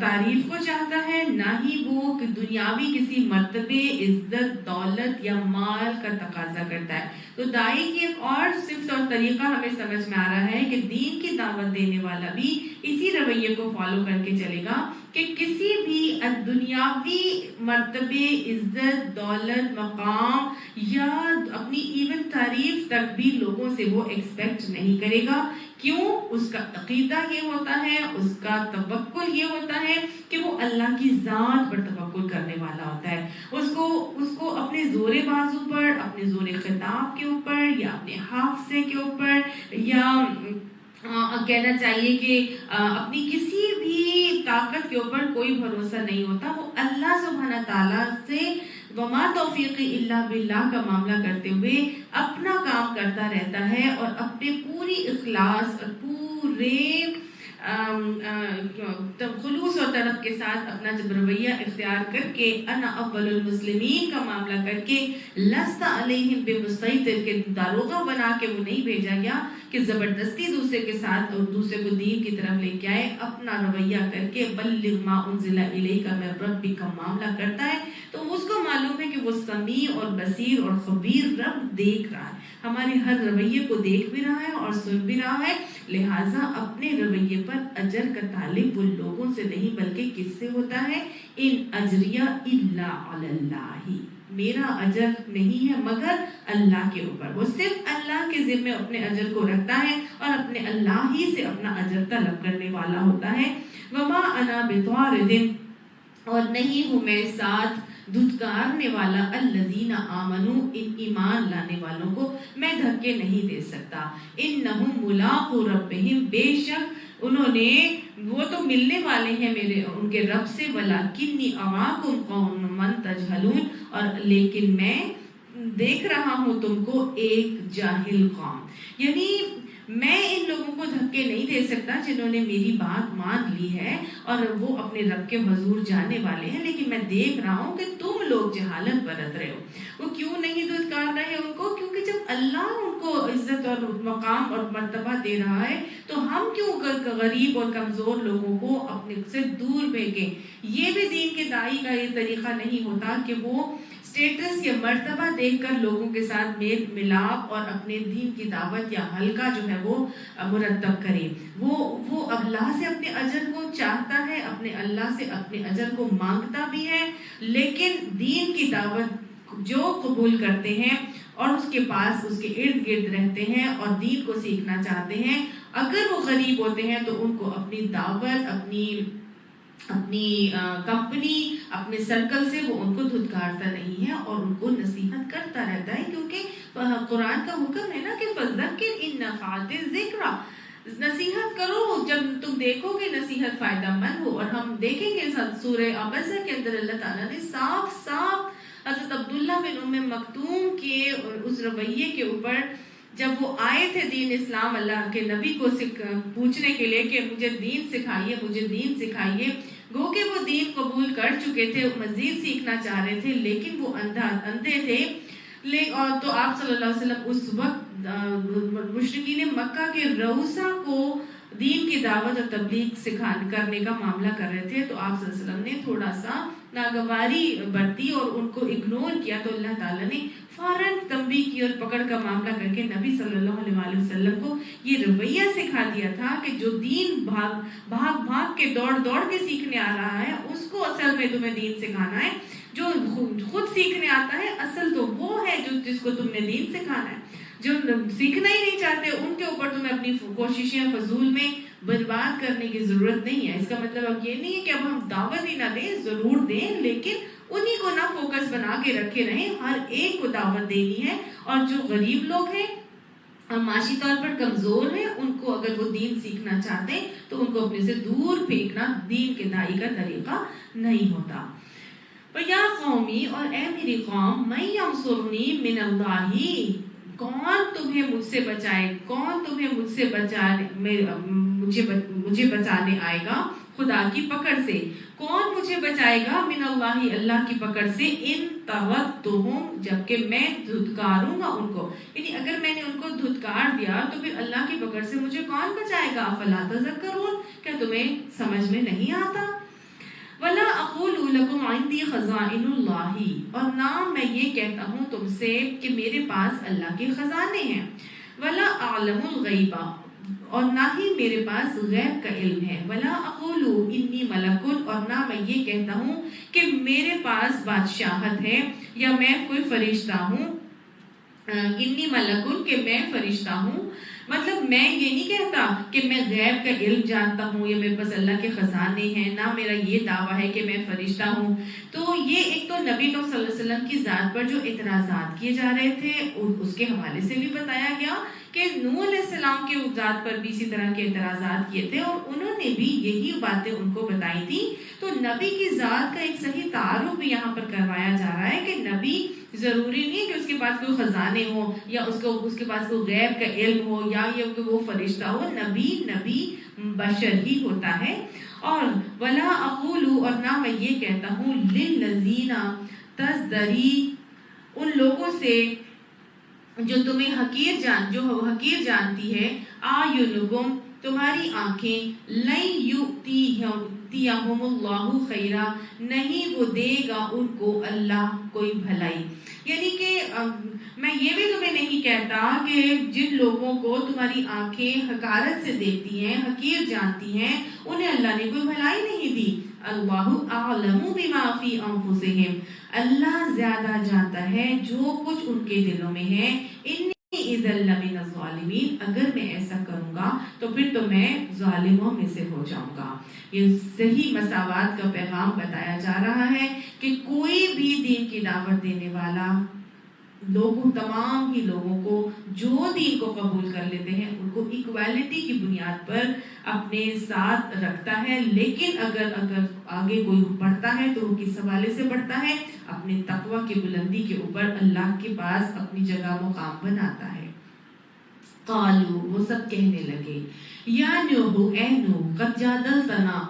تعریف کو چاہتا ہے، نہ ہی وہ دنیاوی کسی مرتبے، عزت، دولت یا مال کا تقاضا کرتا ہے. تو دائی کی ایک اور صفت اور طریقہ ہمیں سمجھ میں آ رہا ہے کہ دین کی دعوت دینے والا بھی اسی رویے کو فالو کر کے چلے گا کہ کسی بھی دنیاوی مرتبے، عزت، دولت، مقام یا اپنی ایون تعریف تک بھی لوگوں سے وہ ایکسپیکٹ نہیں کرے گا. کیوں؟ اس کا عقیدہ یہ ہوتا ہے، اس کا توکل یہ ہوتا ہے کہ وہ اللہ کی ذات پر توکل کرنے والا ہوتا ہے. اس کو اپنے زور بازو پر، اپنے زور خطاب کے اوپر، یا اپنے حافظے کے اوپر، یا کہنا چاہیے کہ اپنی کسی بھی طاقت کے اوپر کوئی بھروسہ نہیں ہوتا، وہ اللہ سبحانہ تعالیٰ سے وما توفیقی الا باللہ کا معاملہ کرتے ہوئے اپنا کام کرتا رہتا ہے، اور اپنے پوری اخلاص اور پورے خلوص اور طرف کے ساتھ اپنا جب رویہ اختیار کر کے انا اول المسلمین کا معاملہ کر کے لست علیہم بمسیطر کے داروغہ بنا کے وہ نہیں بھیجا گیا کہ زبردستی دوسرے کے ساتھ اور دوسرے کو دین کی طرف لے کے آئے، اپنا رویہ کر کے بلغ ما انزل الیک من ربک کا معاملہ کرتا ہے، تو اس کو معلوم ہے کہ وہ سمیع اور بصیر اور خبیر رب دیکھ رہا ہے، ہمارے ہر رویے کو دیکھ بھی رہا ہے اور سن بھی رہا ہے، لہٰذا اپنے رویے پر اجر کا تعلق وہ لوگوں سے نہیں بلکہ کس سے ہوتا ہے؟ ان اجریہ الا علی اللہ، میرا اجر نہیں ہے مگر اللہ کے اوپر، وہ صرف اللہ کے ذمے اپنے اجر کو رکھتا ہے اور اپنے اللہ ہی سے اپنا اجر طلب کرنے والا ہوتا ہے۔ وما انا بطارد، اور نہیں ہوں میں ساتھ دھتکارنے والا الذین آمنوا، ان ایمان لانے والوں کو میں دھکے نہیں دے سکتا، انہم ملاقو ربہم، بے شک انہوں نے وہ تو ملنے والے ہیں میرے ان کے رب سے، ولکنی اراکم قوما تجہلون، اور لیکن میں دیکھ رہا ہوں تم کو ایک جاہل قوم، یعنی میں ان لوگوں کو دھکے نہیں دے سکتا جنہوں نے میری بات مان لی ہے اور وہ اپنے رب کے حضور جانے والے ہیں، لیکن میں دیکھ رہا ہوں کہ تم لوگ جہالت برت رہے ہو۔ وہ کیوں نہیں دھتکار رہے ان کو؟ کیونکہ جب اللہ ان کو عزت اور مقام اور مرتبہ دے رہا ہے تو ہم کیوں غریب اور کمزور لوگوں کو اپنے سے دور بھیگیں؟ یہ بھی دین کے داعی کا یہ طریقہ نہیں ہوتا کہ وہ اسٹیٹس یا مرتبہ دیکھ کر لوگوں کے ساتھ میل ملاپ اور اپنے دین کی دعوت یا حلقہ جو ہے وہ مرتب کرے۔ وہ اللہ سے اپنے اجر کو چاہتا ہے، اپنے اللہ سے اپنے اجر کو مانگتا بھی ہے، لیکن دین کی دعوت جو قبول کرتے ہیں اور اس کے پاس اس کے ارد گرد رہتے ہیں اور دین کو سیکھنا چاہتے ہیں، اگر وہ غریب ہوتے ہیں تو ان کو اپنی دعوت، اپنی کمپنی، اپنے سرکل سے وہ ان کو دھتکارتا نہیں ہے اور ان کو نصیحت کرتا رہتا ہے، کیونکہ قرآن کا حکم ہے نا کہ فذکر ان نفعت الذکریٰ، نصیحت کرو جب تم دیکھو گے نصیحت فائدہ مند ہو۔ اور ہم دیکھیں گے سورہ عبسہ کے اندر اللہ تعالیٰ نے صاف صاف حضرت عبداللہ بن ام مکتوم کے اس رویے کے اوپر، جب وہ آئے تھے دین اسلام اللہ کے نبی کو پوچھنے کے لیے کہ مجھے دین سکھائیے، مجھے دین سکھائیے، گو کہ وہ دین قبول کر چکے تھے، مزید سیکھنا چاہ رہے تھے، لیکن وہ اندھے تھے، تو آپ صلی اللہ علیہ وسلم اس وقت مشرکین مکہ کے رؤسا کو دین کی دعوت اور تبلیغ کرنے کا معاملہ کر رہے تھے، تو آپ صلی اللہ علیہ وسلم نے تھوڑا سا ناگواری برتی اور ان کو اگنور کیا، تو اللہ تعالیٰ نے فوراً تنبیہ کی اور پکڑ کا معاملہ کر کے نبی صلی اللہ علیہ وسلم کو یہ رویہ سکھا دیا تھا کہ جو دین بھاگ کے دوڑ کے سیکھنے آ رہا ہے، اس کو اصل میں تمہیں دین سکھانا ہے۔ جو خود سیکھنے آتا ہے اصل تو وہ ہے جس کو تم نے دین سکھانا ہے۔ جو سیکھنا ہی نہیں چاہتے ان کے اوپر تمہیں اپنی کوششیں فضول میں برباد کرنے کی ضرورت نہیں ہے۔ اس کا مطلب اب یہ نہیں ہے کہ اب ہم دعوت ہی نہ دیں، ضرور دیں، لیکن انہی کو نہ فوکس بنا کے رکھے رہیں، ہر ایک کو دعوت دینی ہے، اور جو غریب لوگ ہیں اور معاشی طور پر کمزور ہیں ان کو اگر وہ دین سیکھنا چاہتے ہیں تو ان کو اپنے سے دور پھینکنا دین کے داعی کا طریقہ نہیں ہوتا۔ یا قومی، اور اے میری قوم، من ینصرنی من اللہ، کون تمہیں مجھ سے بچائے، کون تمہیں مجھے بچانے آئے گا خدا کی پکڑ سے، کون مجھے بچائے گا من اللہ، اللہ کی پکڑ سے، ان طردتہم، جبکہ میں دھتکاروں گا ان کو، یعنی اگر میں نے ان کو دھتکار دیا تو پھر اللہ کی پکڑ سے مجھے کون بچائے گا؟ افلا تذکرون، کیا تمہیں سمجھ میں نہیں آتا؟ وَلَا أَقُولُ لَكُمْ عِنْدِي خَزَائِنُ اللَّهِ، اور نہ میں یہ کہتا ہوں تم سے کہ میرے پاس اللہ کے خزانے ہیں، وَلَا أَعْلَمُ الْغَيْبَ، اور نہ ہی میرے پاس غیب کا علم ہے، وَلَا أَقُولُ إِنِّي مَلَكٌ، اور نہ میں یہ کہتا ہوں کہ میرے پاس بادشاہت ہے یا میں کوئی فرشتہ ہوں، إِنِّي مَلَكٌ، کہ میں فرشتہ ہوں، مطلب میں یہ نہیں کہتا کہ میں غیب کا علم جانتا ہوں یا میرے پاس اللہ کے خزانے ہیں، نہ میرا یہ دعویٰ ہے کہ میں فرشتہ ہوں۔ تو یہ ایک تو نبی صلی اللہ علیہ وسلم کی ذات پر جو اعتراضات کیے جا رہے تھے اس کے حوالے سے بھی بتایا گیا کہ نوح علیہ السلام کے ذات پر بھی اسی طرح کے اعتراضات کیے تھے اور انہوں نے بھی یہی باتیں ان کو بتائی تھی۔ تو نبی کی ذات کا ایک صحیح تعارف بھی یہاں پر کروایا جا رہا ہے کہ نبی ضروری نہیں کہ اس کے پاس کوئی خزانے ہو یا اس کے پاس کوئی غیب کا علم ہو یا یہ کہ وہ فرشتہ ہو۔ نبی بشر ہی ہوتا ہے۔ اور ولا اقول، اور نہ میں یہ کہتا ہوں للذین تزدری، ان لوگوں سے جو تمہیں حقیر جانتی ہے، اعینکم، تمہاری آنکھیں، لن یؤتیہم اللہ خیرا، نہیں وہ دے گا ان کو اللہ کوئی بھلائی۔ یعنی کہ میں یہ بھی تمہیں نہیں کہتا کہ جن لوگوں کو تمہاری آنکھیں حقارت سے دیکھتی ہیں، حقیر جانتی ہیں، انہیں اللہ نے کوئی بھلائی نہیں دی۔ اللہ اعلم بما فی انفسہم، اللہ زیادہ جانتا ہے جو کچھ ان کے دلوں میں ہے۔ انی اذا لمن الظالمین، اگر میں ایسا کروں گا تو پھر تو میں ظالموں میں سے ہو جاؤں گا۔ یہ صحیح مساوات کا پیغام بتایا جا رہا ہے کہ کوئی بھی دین کی دعوت دینے والا تمام ہی لوگوں کو جو دین کو قبول کر لیتے ہیں ان کو ایکویلٹی کی بنیاد پر اپنے ساتھ رکھتا ہے، لیکن اگر آگے کوئی بڑھتا ہے تو وہ کس حوالے سے بڑھتا ہے؟ اپنے تقوی کی بلندی کے اوپر اللہ کے پاس اپنی جگہ مقام بناتا ہے۔ قالو، وہ سب کہنے لگے، یا نوح، اے نوح، قد جادلتنا،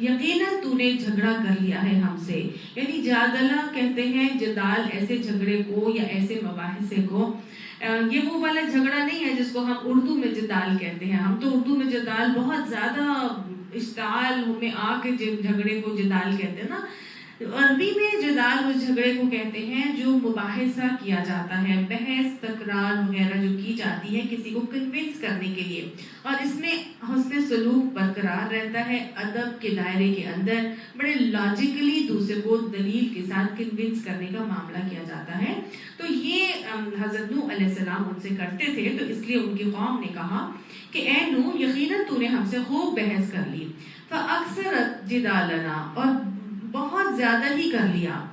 یقیناً تو نے جھگڑا کر لیا ہے ہم سے۔ یعنی جادلہ کہتے ہیں جدال ایسے جھگڑے کو یا ایسے مباحثے کو، یہ وہ والا جھگڑا نہیں ہے جس کو ہم اردو میں جدال کہتے ہیں۔ ہم تو اردو میں جدال بہت زیادہ اشتعال میں آ کے جھگڑے کو جدال کہتے ہیں نا۔ عربی میں جدال اس جھگڑے کو کہتے ہیں جو مباحثہ کیا جاتا ہے، بحث تکرار وغیرہ جو کی جاتی ہے کسی کو کنونس کرنے کے لیے، اور اس میں حسن سلوک برقرار رہتا ہے، ادب کے دائرے کے اندر بڑے لاجیکلی دوسرے کو دلیل کے ساتھ کنونس کرنے کا معاملہ کیا جاتا ہے۔ تو یہ حضرت نوح علیہ السلام ان سے کرتے تھے، تو اس لیے ان کی قوم نے کہا کہ اے نوح، یقیناً تو نے ہم سے خوب بحث کر لی، فاکثرت جدالنا، اور بہت زیادہ ہی کر لیا،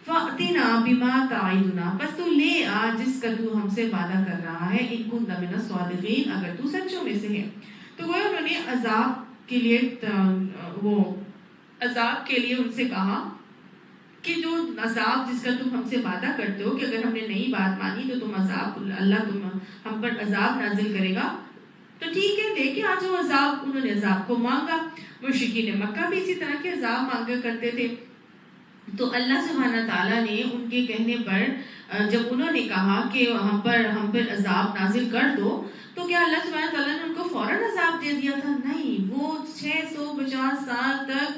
فَأْتِنَا بِمَا تَعِدُنَا، بس تو لے آ جس کا تو ہم سے وعدہ کر رہا ہے، إِن كُنتَ مِنَ الصَّادِقِينَ، اگر تو سچوں میں سے ہے۔ تو وہ انہوں نے عذاب کے لیے ان سے کہا کہ جو عذاب جس کا تم ہم سے وعدہ کرتے ہو کہ اگر ہم نے نئی بات مانی تو اللہ ہم پر عذاب نازل کرے گا، تو ٹھیک ہے، لے کے آ جاؤ عذاب۔ انہوں نے عذاب کو مانگا۔ مشرکین مکہ بھی اسی طرح کے عذاب مانگا کرتے تھے۔ تو اللہ سبحانہ تعالیٰ نے ان کے کہنے پر جب انہوں نے کہا کہ ہم پر عذاب نازل کر دو، تو کیا اللہ سبحانہ تعالیٰ نے ان کو فوراً عذاب دے دیا تھا؟ نہیں، وہ 650 سال تک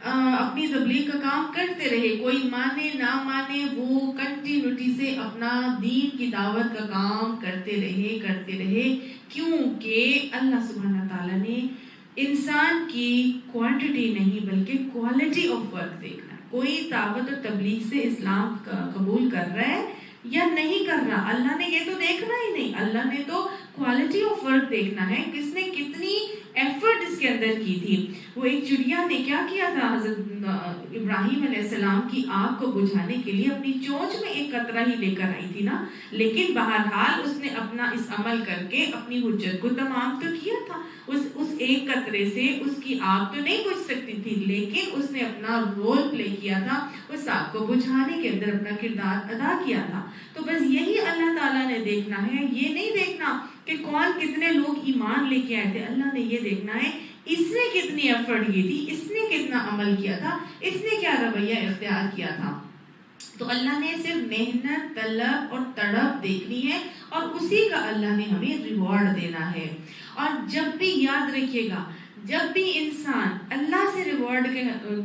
اپنی تبلیغ کا کام کرتے رہے، کوئی مانے نہ مانے، وہ کنٹینیوٹی سے اپنا دین کی دعوت کا کام کرتے رہے، کیونکہ اللہ سبحانہ تعالیٰ نے انسان کی کوانٹٹی نہیں بلکہ کوالٹی آف ورک دیکھنا ہے۔ کوئی دعوت اور تبلیغ سے اسلام قبول کر رہا ہے یا نہیں کر رہا، اللہ نے یہ تو دیکھنا ہی نہیں، اللہ نے تو کوالٹی آف ورک دیکھنا ہے، کس نے کتنی ایفرٹ اس کے اندر کی تھی۔ وہ ایک چڑیا نے کیا کیا تھا، حضرت ابراہیم علیہ السلام کی آگ کو بجھانے کے لیے اپنی چونچ میں ایک قطرہ ہی لے کر آئی تھی نا، لیکن بہرحال اس نے اپنا اس عمل کر کے اپنی حجت کو تمام تو کیا تھا۔ اس ایک قطرے سے اس کی آگ تو نہیں بجھ سکتی تھی، لیکن اس نے اپنا رول پلے کیا تھا، اس آگ کو بجھانے کے اندر اپنا کردار ادا کیا تھا۔ تو بس یہی اللہ تعالیٰ نے دیکھنا ہے، یہ نہیں دیکھنا کہ کون کتنے لوگ ایمان لے کے آئے تھے، اللہ نے یہ دیکھنا ہے اس نے کتنی ایفرٹ کی تھی، اس نے کتنا عمل کیا تھا، اس نے کیا رویہ اختیار کیا تھا۔ تو اللہ نے صرف محنت، طلب اور تڑپ دیکھنی ہے، اور اسی کا اللہ نے ہمیں ریوارڈ دینا ہے۔ اور جب بھی یاد رکھیے گا، جب بھی انسان اللہ سے ریوارڈ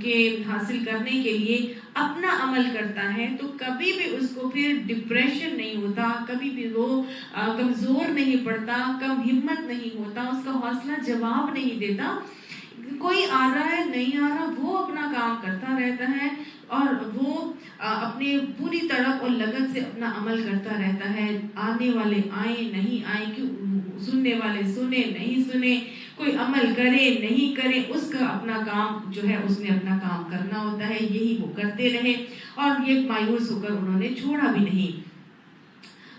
کے حاصل کرنے کے لیے اپنا عمل کرتا ہے تو کبھی بھی اس کو پھر ڈپریشن نہیں ہوتا، کبھی بھی وہ کمزور نہیں پڑتا، کم ہمت نہیں ہوتا، اس کا حوصلہ جواب نہیں دیتا۔ کوئی آ رہا ہے نہیں آ رہا، وہ اپنا کام کرتا رہتا ہے، اور وہ اپنے پوری طرح اور لگن سے اپنا عمل کرتا رہتا ہے. آنے والے آئیں نہیں آئیں، سننے والے سنے نہیں سنے، کوئی عمل کرے نہیں کرے، اس کا اپنا کام جو ہے اس نے اپنا کام کرنا ہوتا ہے، یہی وہ کرتے رہے. اور یہ مایوس ہو کر انہوں نے چھوڑا بھی نہیں.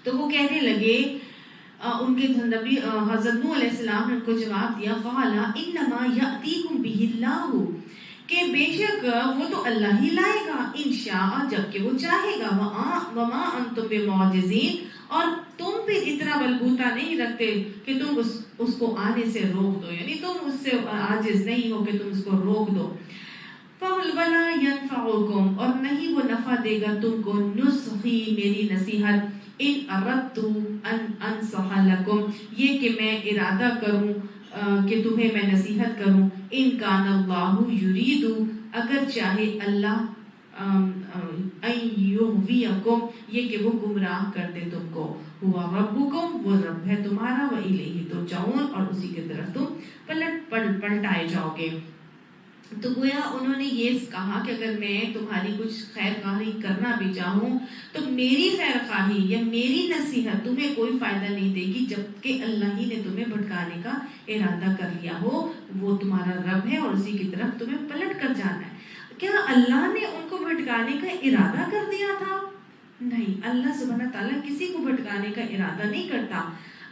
تو وہ کہنے لگے، ان کے نبی حضرت نوح علیہ السلام نے ان کو جواب دیا، قَالَ إِنَّمَا يَأْتِيكُمْ بِهِ اللَّهُ، کہ بے شک وہ تو اللہ ہی لائے گا انشاء، جب کہ وہ چاہے گا. وَمَا أَنْتُمْ بِمُعْجِزِينَ، اور تم پہ اتنا بلبوتا نہیں رکھتے کہ تم اس کو آنے سے روک دو، یعنی تم اس سے عاجز نہیں ہو کہ تم اس کو روک دو. وَلَا يَنْفَعُكُمْ، اور نہیں وہ نفع دے گا تم کو، نُصْحِي، میری نصیحت، ان اردت ان انصح لکم، یہ کہ میں ارادہ کروں کہ تمہیں میں نصیحت کروں. ان کان اللہ یرید، اگر چاہے اللہ، ان یغویکم، یہ کہ وہ گمراہ کر دے تم کو. ہوا ربکم، وہ رب ہے تمہارا، والیہ ترجعون، اور اسی کی طرف تم پلٹائے جاؤ گے. تو گویا انہوں نے یہ کہا کہ اگر میں تمہاری کچھ خیر خواہی کرنا بھی چاہوں تو میری خیر خواہی یا میری نصیحت تمہیں کوئی فائدہ نہیں دے گی جب کہ اللہ ہی نے تمہیں بھٹکانے کا ارادہ کر لیا ہو. وہ تمہارا رب ہے اور اسی کی طرف تمہیں پلٹ کر جانا ہے. کیا اللہ نے ان کو بھٹکانے کا ارادہ کر دیا تھا؟ نہیں، اللہ سبحانہ تعالیٰ کسی کو بھٹکانے کا ارادہ نہیں کرتا.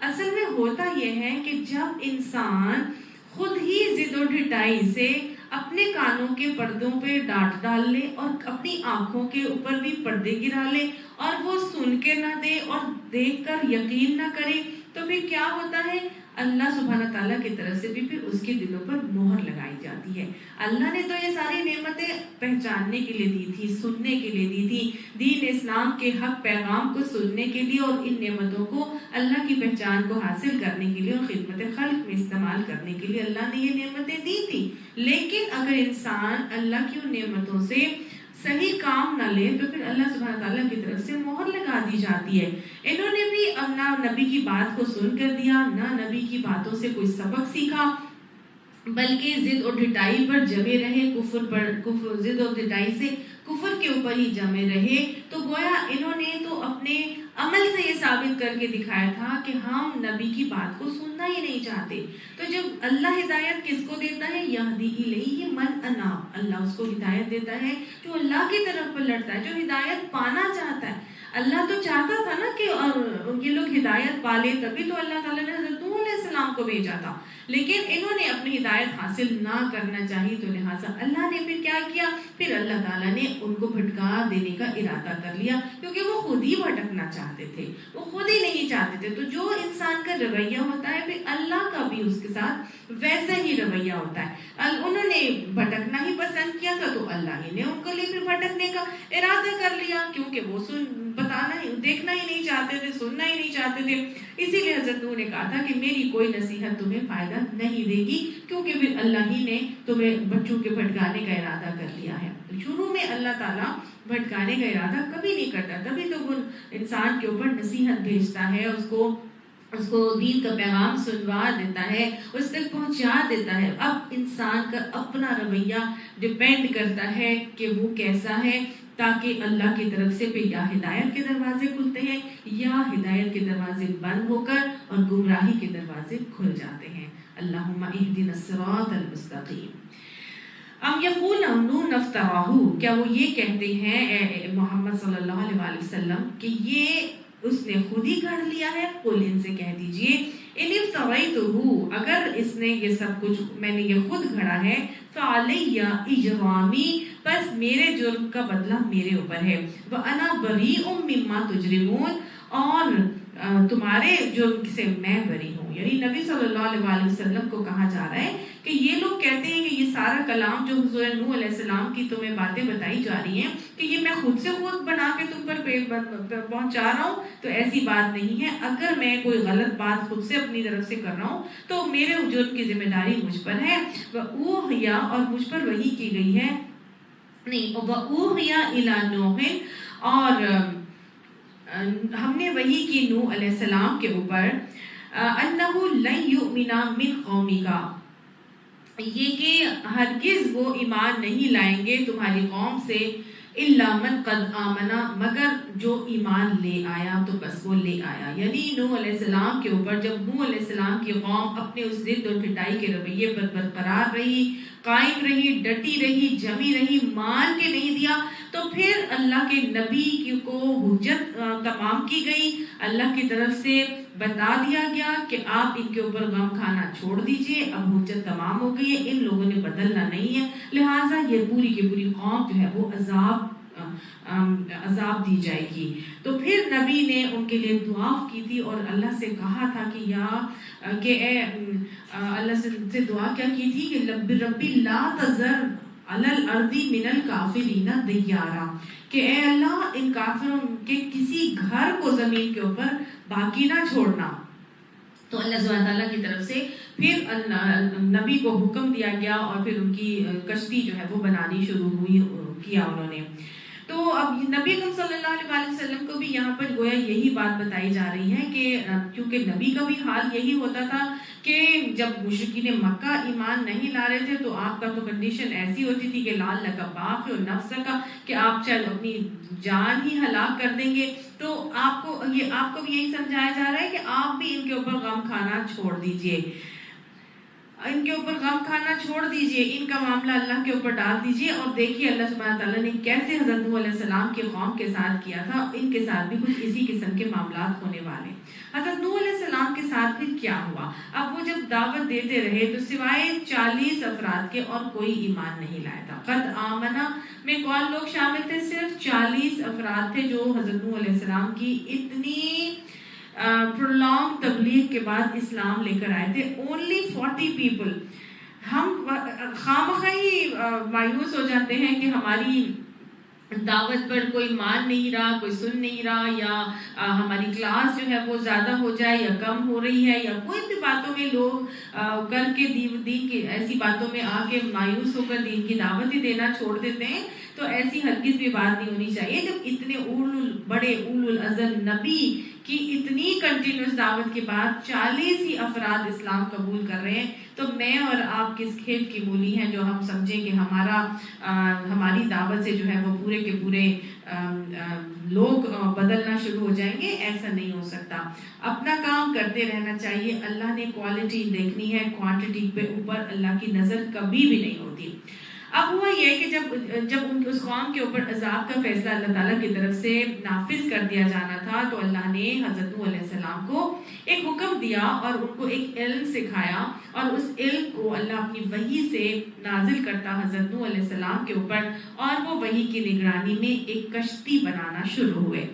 اصل میں ہوتا یہ ہے کہ جب انسان خود ہی ضد و ڈھٹائی سے اپنے کانوں کے پردوں پہ ڈانٹ ڈال لے اور اپنی آنکھوں کے اوپر بھی پردے گرا لے اور وہ سن کے نہ دے اور دیکھ کر یقین نہ کرے، تو پھر کیا ہوتا ہے؟ اللہ سبحانہ تعالیٰ کی طرف سے بھی پھر اس کے دلوں پر مہر لگائی جاتی ہے. اللہ نے تو یہ ساری نعمتیں پہچاننے کے لیے دی تھی، سننے کے لیے دی تھی، دین اسلام کے حق پیغام کو سننے کے لیے اور ان نعمتوں کو اللہ کی پہچان کو حاصل کرنے کے لیے اور خدمت خلق میں استعمال کرنے کے لیے اللہ نے یہ نعمتیں دی تھی. لیکن اگر انسان اللہ کی ان نعمتوں سے صحیح کام نہ لے تو پھر اللہ سبحانہ تعالیٰ کی طرف سے مہر لگا دی جاتی ہے. انہوں نے بھی اب نہ نبی کی بات کو سن کر دیا، نہ نبی کی باتوں سے کوئی سبق سیکھا، بلکہ ضد اور ڈھٹائی پر جمے رہے، کفر ضد اور ڈھٹائی سے کفر کے اوپر ہی جمے رہے. تو گویا انہوں نے تو اپنے عمل سے یہ ثابت کر کے دکھایا تھا کہ ہم نبی کی بات کو سننا ہی نہیں چاہتے. تو جب اللہ ہدایت کس کو دیتا ہے؟ یہدی الیہ من اناب، اللہ اس کو ہدایت دیتا ہے جو اللہ کی طرف پلٹتا ہے، جو ہدایت پانا چاہتا ہے. اللہ تو چاہتا تھا نا کہ یہ لوگ ہدایت پالے، تبھی تو اللہ تعالیٰ نے حضرت نوح علیہ السلام کو بھیجا تھا. لیکن انہوں نے اپنی ہدایت حاصل نہ کرنا چاہی، تو لہٰذا اللہ نے پھر کیا کیا؟ پھر اللہ تعالیٰ نے ان کو بھٹکا دینے کا ارادہ کر لیا، کیونکہ وہ خود ہی بھٹکنا چاہتے تھے، وہ خود ہی نہیں چاہتے تھے. تو جو انسان کا رویہ ہوتا ہے پھر اللہ کا بھی اس کے ساتھ ویسا ہی رویہ ہوتا ہے. انہوں نے بھٹکنا ہی پسند کیا تھا تو اللہ ہی نے ان کو لیے پھر بھٹکنے کا ارادہ کر لیا، کیونکہ وہ بتانا ہی، دیکھنا ہی نہیں چاہتے تھے، سننا ہی نہیں چاہتے تھے. اسی لیے حضرت نوح نے کہا تھا کہ میری کوئی نصیحت تمہیں فائدہ نہیں دے گی، کیونکہ پھر اللہ ہی نے تمہیں بچوں کے بھٹکانے کا ارادہ کر لیا ہے. شروع میں اللہ تعالیٰ بھٹکانے کا ارادہ کبھی نہیں کرتا، تبھی تو وہ انسان کے اوپر نصیحت بھیجتا ہے، اس کو دین کا پیغام سنوا دیتا ہے، اس تک پہنچا دیتا ہے. اب انسان کا اپنا رویہ ڈیپینڈ کرتا ہے کہ وہ کیسا ہے، تاکہ اللہ کی طرف سے پھر یا ہدایت کے دروازے کھلتے ہیں یا ہدایت کے دروازے بند ہو کر اور گمراہی کے دروازے کھل جاتے ہیں. اللہم اہدنا الصراط المستقیم. ام یقولون افتراہ، کیا وہ یہ کہتے ہیں اے محمد صلی اللہ علیہ وسلم کہ یہ اس نے خود ہی گھڑ لیا ہے؟ قل، ان سے کہہ دیجئے، ان افتریتہ، اگر اس نے یہ سب کچھ میں نے یہ خود گھڑا ہے، فعلی اجرامی، بس میرے جرم کا بدلہ میرے اوپر ہے، وانا بریء مما تجرمون، اور تمہارے جرم سے میں بری ہوں. یعنی نبی صلی اللہ علیہ وسلم کو کہا جا رہا ہے کہ یہ لوگ کہتے ہیں کہ یہ سارا کلام جو حضور نوح علیہ السلام کی تمہیں باتیں بتائی جا رہی ہیں کہ یہ میں خود سے خود بنا کے تم پر پہنچا رہا ہوں، تو ایسی بات نہیں ہے. اگر میں کوئی غلط بات خود سے اپنی طرف سے کر رہا ہوں تو میرے جرم کی ذمہ داری مجھ پر ہے. وَأُوحِيَ، اور مجھ پر وحی کی گئی ہے، نہیں، وَأُوحِيَ إِلَىٰ نُوحٍ، اور ہم نے وحی کی نوح علیہ السلام کے اوپر، أَنَّهُ لَن يُؤْمِنَ مِنْ قَوْمِكَ، یہ کہ ہرگز وہ ایمان نہیں لائیں گے تمہاری قوم سے، الا من قد آمنا، مگر جو ایمان لے آیا تو بس وہ لے آیا. یعنی نوح علیہ السلام کے اوپر جب نوح علیہ السلام کی قوم اپنے اس ضد اور پٹائی کے رویے پر برقرار رہی، قائم رہی، ڈٹی رہی، جمی رہی، مان کے نہیں دیا، تو پھر اللہ کے نبی کو حجت تمام کی گئی. اللہ کی طرف سے بتا دیا گیا کہ آپ ان کے اوپر غم کھانا چھوڑ دیجئے، اب حجت تمام ہو گئی ہے، ان لوگوں نے بدلنا نہیں ہے، لہٰذا یہ پوری کی پوری قوم جو ہے وہ عذاب دی جائے گی. تو پھر نبی نے ان کے لیے دعا کی تھی اور اللہ سے کہا تھا کہ اے اللہ سے دعا کیا کی تھی کہ ربی لا تذر علی الارض من الکافرین دیارا، کہ اے اللہ ان کافروں کے کسی گھر کو زمین کے اوپر باقی نہ چھوڑنا. تو اللہ سبحانہ تعالیٰ کی طرف سے پھر نبی کو حکم دیا گیا اور پھر ان کی کشتی جو ہے وہ بنانی شروع کیا انہوں نے. تو اب نبی اکرم صلی اللہ علیہ وسلم کو بھی یہاں پر گویا یہی بات بتائی جا رہی ہے کہ کیونکہ نبی کا بھی حال یہی ہوتا تھا کہ جب مشرکین مکہ ایمان نہیں لا رہے تھے تو آپ کا تو کنڈیشن ایسی ہوتی تھی کہ لعلک باخع نفسک، کہ آپ چاہے اپنی جان ہی ہلاک کر دیں گے. تو آپ کو بھی یہی سمجھایا جا رہا ہے کہ آپ بھی ان کے اوپر غم کھانا چھوڑ دیجئے، ان کے اوپر غم کھانا چھوڑ دیجئے، ان کا معاملہ اللہ کے اوپر ڈال دیجئے. اور دیکھیے اللہ سبحانہ تعالیٰ نے کیسے حضرت نوح علیہ السلام کی قوم کے ساتھ کیا تھا، ان کے ساتھ بھی کچھ اسی قسم کے معاملات ہونے والے. حضرت نوح علیہ السلام کے ساتھ بھی کیا ہوا؟ اب وہ جب دعوت دیتے رہے تو سوائے 40 افراد کے اور کوئی ایمان نہیں لایا تھا. قد آمنا میں کون لوگ شامل تھے؟ صرف 40 افراد تھے جو حضرت نوح علیہ السلام کی اتنی پرولونگ تبلیغ کے بعد اسلام لے کر آئے تھے. only 40 people. ہم خامخواہ ہی مایوس ہو جاتے ہیں کہ ہماری دعوت پر کوئی مان نہیں رہا، کوئی سن نہیں رہا، یا ہماری کلاس جو ہے وہ زیادہ ہو جائے یا کم ہو رہی ہے، یا کوئی بھی باتوں میں لوگ کر کے دین کی ایسی باتوں میں آ کے مایوس ہو کر دین کی دعوت ہی دینا چھوڑ دیتے ہیں. تو ایسی ہرگز بھی بات نہیں ہونی چاہیے. جب اتنے بڑے اولو العزم نبی کی اتنی کنٹینیوس دعوت کے بعد 40 ہی افراد اسلام قبول کر رہے ہیں، تو میں اور آپ کس کھیت کی مولی ہیں جو ہم سمجھیں کہ ہماری دعوت سے جو ہے وہ پورے کے پورے لوگ بدلنا شروع ہو جائیں گے. ایسا نہیں ہو سکتا. اپنا کام کرتے رہنا چاہیے. اللہ نے کوالٹی دیکھنی ہے، کوانٹٹی پہ اوپر اللہ کی نظر کبھی بھی نہیں ہوتی. اب ہوا یہ کہ جب ان اس قوم کے اوپر عذاب کا فیصلہ اللہ تعالیٰ کی طرف سے نافذ کر دیا جانا تھا، تو اللہ نے حضرت نوح علیہ السلام کو ایک حکم دیا اور ان کو ایک علم سکھایا، اور اس علم کو اللہ اپنی وحی سے نازل کرتا حضرت نوح علیہ السلام کے اوپر، اور وہ وحی کی نگرانی میں ایک کشتی بنانا شروع ہوئے.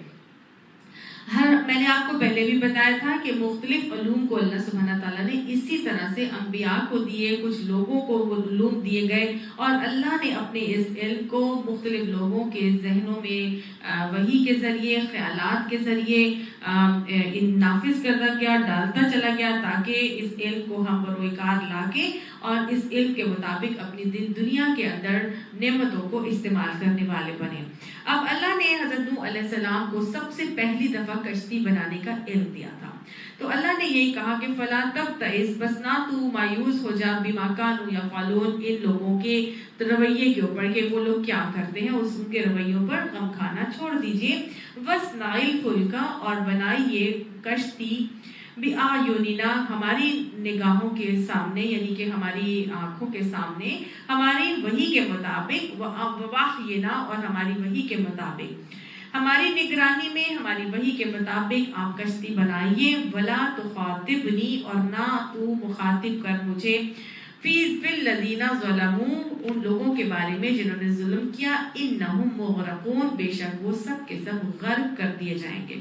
میں نے آپ کو پہلے بھی بتایا تھا کہ مختلف علوم کو اللہ سبحانہ تعالیٰ نے اسی طرح سے انبیاء کو دیے، کچھ لوگوں کو وہ علوم دیے گئے، اور اللہ نے اپنے اس علم کو مختلف لوگوں کے ذہنوں میں وحی کے ذریعے، خیالات کے ذریعے نافذ کرتا گیا، ڈالتا چلا گیا، تاکہ اس علم کو ہم بروئے کار لا کے اور اس علم کے مطابق اپنی دنیا کے اندر نعمتوں کو استعمال کرنے والے بنے. اب اللہ نے حضرت نوح علیہ السلام کو سب سے پہلی دفعہ کشتی بنانے کا علم دیا تھا. تو اللہ نے یہی کہا کہ فلا تبتئس، بس نہ تو مایوس ہو جا، بما کانوا یفعلون، ان لوگوں کے رویے کے اوپر کہ وہ لوگ کیا کرتے ہیں، ان کے رویوں پر غم کھانا چھوڑ دیجئے. وَاصْنَعِ الْفُلْكَ، اور بنائیے کشتی، بِأَعْيُنِنَا، ہماری نگاہوں کے سامنے، یعنی کہ ہماری آنکھوں کے سامنے، ہماری وحی کے مطابق، وَوَحْيِنَا، اور ہماری وحی کے مطابق، ہماری نگرانی میں، ہماری وحی کے مطابق آپ کشتی بنائیے. وَلَا تُخَاطِبْنِي، اور نہ تو مخاطب کر مجھے، فِي الَّذِينَ ظَلَمُوا، ان لوگوں کے بارے میں جنہوں نے ظلم کیا، إِنَّهُمْ مُغْرَقُونَ، بے شک وہ سب کے سب غرق کر دیے جائیں گے.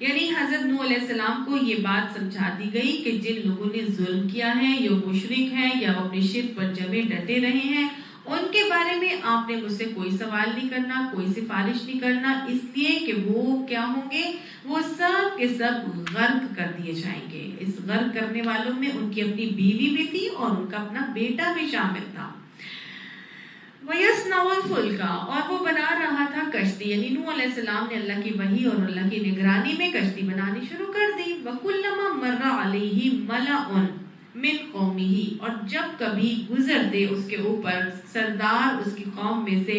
یعنی حضرت نوح علیہ السلام کو یہ بات سمجھا دی گئی کہ جن لوگوں نے ظلم کیا ہے، یا مشرک ہیں، یا اپنی شرک پر جمے ڈٹے رہے ہیں، ان کے بارے میں آپ نے مجھ سے کوئی سوال نہیں کرنا، کوئی سفارش نہیں کرنا، اس لیے کہ وہ کیا ہوں گے، وہ سب کے سب غرق کر دیے جائیں گے. اس غرق کرنے والوں میں ان کی اپنی بیوی بھی تھی اور ان کا اپنا بیٹا بھی شامل تھا. وَيَصْنَعُ الْفُلْكَ، اور وہ بنا رہا تھا کشتی. یعنی نوح علیہ السلام نے اللہ کی وحی اور اللہ کی نگرانی میں کشتی بنانی شروع کر دی. وَكُلَّمَا مَرَّ عَلَيْهِ مَلَأٌ مِّن قَوْمِهِ، اور جب کبھی گزرتے اس کے اوپر سردار اس کی قوم میں سے،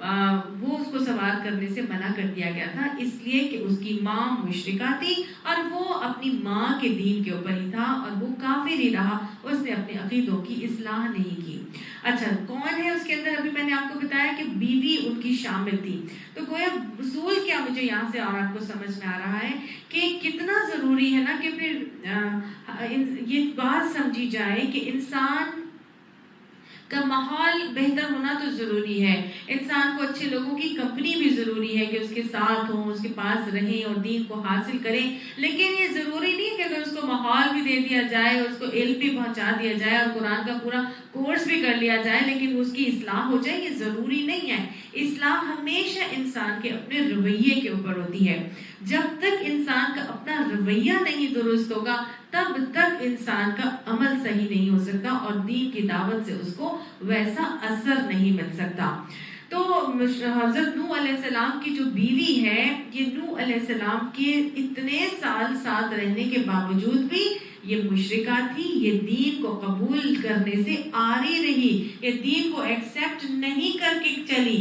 وہ اس کو سوار کرنے سے منع کر دیا گیا تھا، اس لیے کہ اس کی ماں مشرکہ تھی اور وہ اپنی ماں کے دین کے اوپر ہی تھا اور وہ کافر ہی رہا، اس نے اپنے عقیدوں کی اصلاح نہیں کی۔ اچھا، کون ہے اس کے اندر؟ ابھی میں نے آپ کو بتایا کہ بیوی ان کی شامل تھی، تو گویا اصول کیا مجھے یہاں سے اور آپ کو سمجھ میں آ رہا ہے کہ کتنا ضروری ہے نا کہ پھر یہ بات سمجھی جائے کہ انسان کا ماحول بہتر ہونا تو ضروری ہے، انسان کو اچھے لوگوں کی کمپنی بھی ضروری ہے کہ اس کے ساتھ ہوں، اس کے پاس رہیں اور دین کو حاصل کریں، لیکن یہ ضروری نہیں کہ اگر اس کو ماحول بھی دے دیا جائے، اس کو علم بھی پہنچا دیا جائے اور قرآن کا پورا کورس بھی کر لیا جائے لیکن اس کی اصلاح ہو جائے، یہ ضروری نہیں ہے۔ اصلاح ہمیشہ انسان کے اپنے رویے کے اوپر ہوتی ہے۔ جب تک انسان کا اپنا رویہ نہیں درست ہوگا تب تک انسان کا عمل صحیح نہیں ہو سکتا اور دین کی دعوت سے اس کو ویسا اثر نہیں مل سکتا۔ تو حضرت نوح علیہ السلام کی جو بیوی ہے، یہ نوح علیہ السلام کے اتنے سال ساتھ رہنے کے باوجود بھی یہ مشرکہ تھی، یہ دین کو قبول کرنے سے آری رہی، یہ دین کو ایکسپٹ نہیں کر کے چلی۔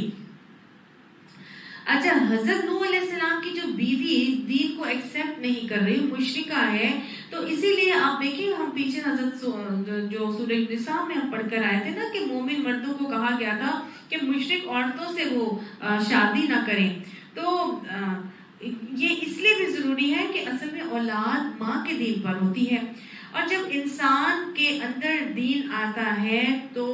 اچھا، حضرت نوح علیہ السلام کی جو بیوی دین کو ایکسپٹ نہیں کر رہی، مشرکہ ہے، تو اسی لیے آپ دیکھیں ہم پیچھے حضرت جو سورہ نساء میں ہم پڑھ کر آئے تھے نا کہ مومن مردوں کو کہا گیا تھا کہ مشرک عورتوں سے وہ شادی نہ کریں۔ تو یہ اس لیے بھی ضروری ہے کہ اصل میں اولاد ماں کے دین پر ہوتی ہے، اور جب انسان کے اندر دین آتا ہے تو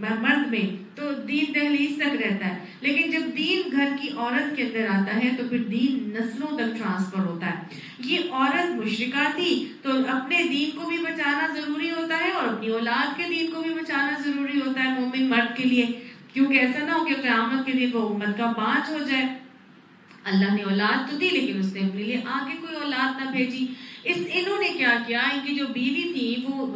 مرد میں تو دین دہلیز تک رہتا ہے، لیکن جب دین گھر کی عورت کے اندر آتا ہے تو پھر دین نسلوں تک ٹرانسفر ہوتا ہے۔ یہ عورت مشرکہ تھی تو اپنے دین کو بھی بچانا ضروری ہوتا ہے اور اپنی اولاد کے دین کو بھی بچانا ضروری ہوتا ہے مومن مرد کے لیے، کیونکہ ایسا نہ ہو کہ قیامت کے دن وہ امت کا بانچ ہو جائے۔ اللہ نے اولاد تو دی لیکن اس نے اپنے لیے آگے کوئی اولاد نہ بھیجی۔ انہوں نے کیا کیا، ان کی جو بیوی تھی وہ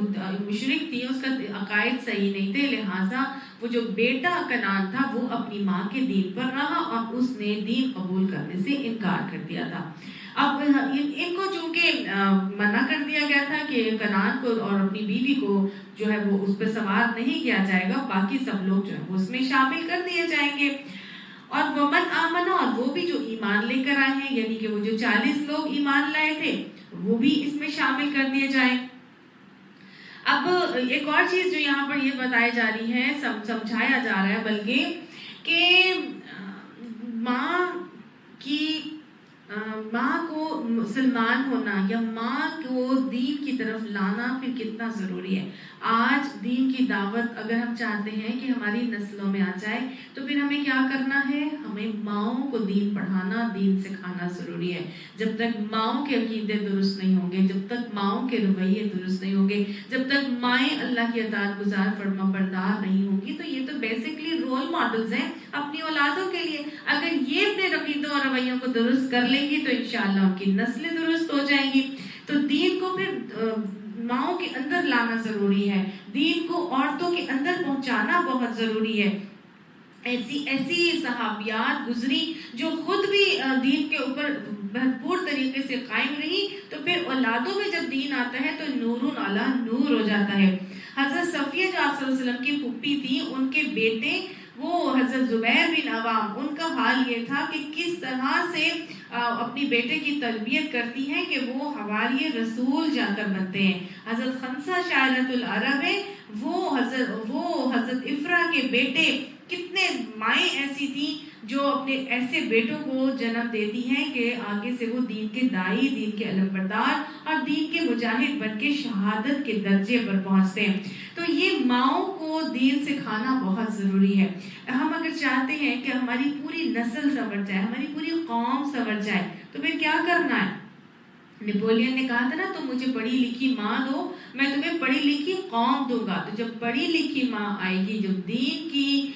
مشرک تھی، اس کا عقائد صحیح نہیں تھے، لہٰذا وہ جو بیٹا کنعان تھا وہ اپنی ماں کے دین پر رہا اور اس نے دین قبول کرنے سے انکار کر دیا تھا۔ اب ان کو چونکہ منع کر دیا گیا تھا کہ کنعان کو اور اپنی بیوی کو جو ہے وہ اس پہ سوار نہیں کیا جائے گا، باقی سب لوگ جو ہے وہ اس میں شامل کر دیے جائیں گے۔ اور ومن آمنہ، اور وہ بھی جو ایمان لے کر آئے ہیں، یعنی کہ وہ جو 40 لوگ ایمان لائے تھے وہ بھی اس میں شامل کر دیے جائیں۔ اب ایک اور چیز جو یہاں پر یہ بتائی جا رہی ہے، سمجھایا جا رہا ہے بلکہ کہ ماں کو مسلمان ہونا یا ماں کو دین کی طرف لانا پھر کتنا ضروری ہے۔ آج دین کی دعوت اگر ہم چاہتے ہیں کہ ہماری نسلوں میں آ جائے تو پھر ہمیں کیا کرنا ہے؟ ہمیں ماؤں کو دین پڑھانا، دین سکھانا ضروری ہے۔ جب تک ماؤں کے عقیدے درست نہیں ہوں گے، جب تک ماؤں کے رویے درست نہیں ہوں گے، جب تک مائیں اللہ کی اطاعت گزار فرما بردار نہیں ہوں گی، تو یہ تو بیسکلی رول ماڈلز ہیں اپنی اولادوں کے لیے۔ اگر یہ اپنے عقیدوں اور رویوں کو درست کر لیں گی تو انشاءاللہ ان کی نسلیں درست ہو جائیں گی۔ تو دین کو پھر ماؤں کے اندر لانا ضروری ہے، دین کو عورتوں کے اندر پہنچانا بہت ضروری ہے۔ ایسی صحابیات گزری جو خود بھی دین کے اوپر بھرپور طریقے سے قائم رہی، تو پھر اولادوں میں جب دین آتا ہے تو نور علی نور ہو جاتا ہے۔ حضرت صفیہ جو آپ صلی اللہ علیہ وسلم کی پھوپھی تھی، ان کے بیٹے وہ حضرت زبیر بن عوام، ان کا حال یہ تھا کہ کس طرح سے اپنی بیٹے کی تربیت کرتی ہیں کہ وہ حوالی رسول جا کر بنتے ہیں۔ حضرت خنسہ شاعرۃ العرب ہے، وہ حضرت افرا کے بیٹے، کتنے مائیں ایسی تھیں جو اپنے ایسے بیٹوں کو جنم دیتی ہیں کہ آگے سے وہ دین کے دائی، دین کے علم بردار اور دین کے مجاہد بن کے شہادت کے درجے پر پہنچتے ہیں۔ تو یہ ماؤں کو دین سکھانا بہت ضروری ہے۔ ہم اگر چاہتے ہیں کہ ہماری پوری نسل سنور جائے، ہماری پوری قوم سنور جائے، تو پھر کیا کرنا ہے؟ نیپولین نے کہا تھا نا، تم مجھے پڑھی لکھی ماں دو، میں تمہیں پڑھی لکھی قوم دوں گا۔ تو جب پڑھی لکھی ماں آئے گی، جب دین کی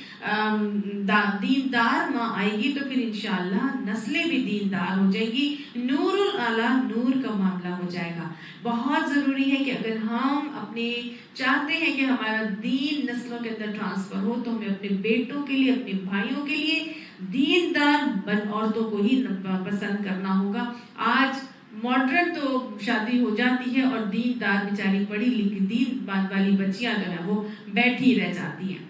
دیندار ماں آئے گی، تو پھر انشاءاللہ نسلیں بھی دیندار ہو جائیں گی، نور اعلیٰ نور کا معاملہ ہو جائے گا۔ بہت ضروری ہے کہ اگر ہم اپنے چاہتے ہیں کہ ہمارا دین نسلوں کے اندر ٹرانسفر ہو، تو ہمیں اپنے بیٹوں کے لیے، اپنے بھائیوں کے لیے دیندار عورتوں کو ہی پسند کرنا ہوگا۔ آج ماڈرن تو شادی ہو جاتی ہے اور دیندار بیچاری پڑھی لکھی دین بات والی بچیاں جو ہیں وہ بیٹھی رہ جاتی ہیں۔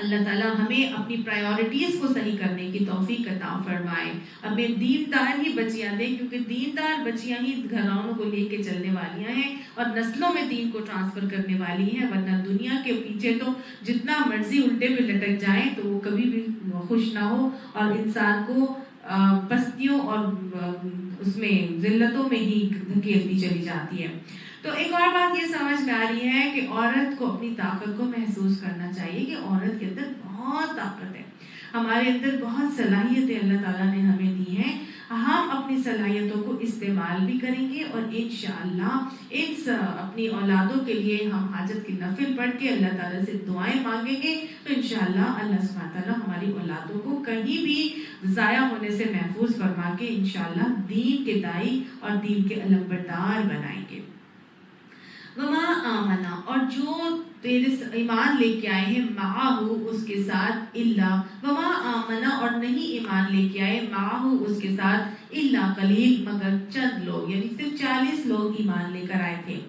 اللہ تعالیٰ ہمیں اپنی پرائیورٹیز کو صحیح کرنے کی توفیق عطا فرمائے. ہمیں دیندار ہی بچیاں دیں، کیونکہ دیندار بچیاں ہی گھرانوں کو لے کے چلنے والیاں ہیں اور نسلوں میں دین کو ٹرانسفر کرنے والی ہیں. ورنہ دنیا کے پیچھے تو جتنا مرضی الٹے پہ لٹک جائیں تو وہ کبھی بھی خوش نہ ہو اور انسان کو پستیوں اور اس میں ذلتوں میں ہی دھکیلتی چلی جاتی ہے. تو ایک اور بات یہ سمجھ میں آ رہی ہے کہ عورت کو اپنی طاقت کو محسوس کرنا چاہیے کہ عورت کے اندر بہت طاقت ہے، ہمارے اندر بہت صلاحیتیں اللہ تعالیٰ نے ہمیں دی ہیں. ہم اپنی صلاحیتوں کو استعمال بھی کریں گے اور انشاءاللہ اپنی اولادوں کے لیے ہم حاجت کی نفل پڑھ کے اللہ تعالیٰ سے دعائیں مانگیں گے تو انشاءاللہ اللہ سبحانہ تعالیٰ ہماری اولادوں کو کہیں بھی ضائع ہونے سے محفوظ فرما کے انشاءاللہ دین کے دائی اور دین کے علمبردار بنائیں گے. وما آمنا، اور جو تیرے ایمان لے کے آئے ہیں معاہو اس کے ساتھ، الا وما آمنا، اور نہیں ایمان لے کے آئے معاہو اس کے ساتھ الا قلیل، مگر چند لوگ، یعنی صرف 40 لوگ ایمان لے کر آئے تھے.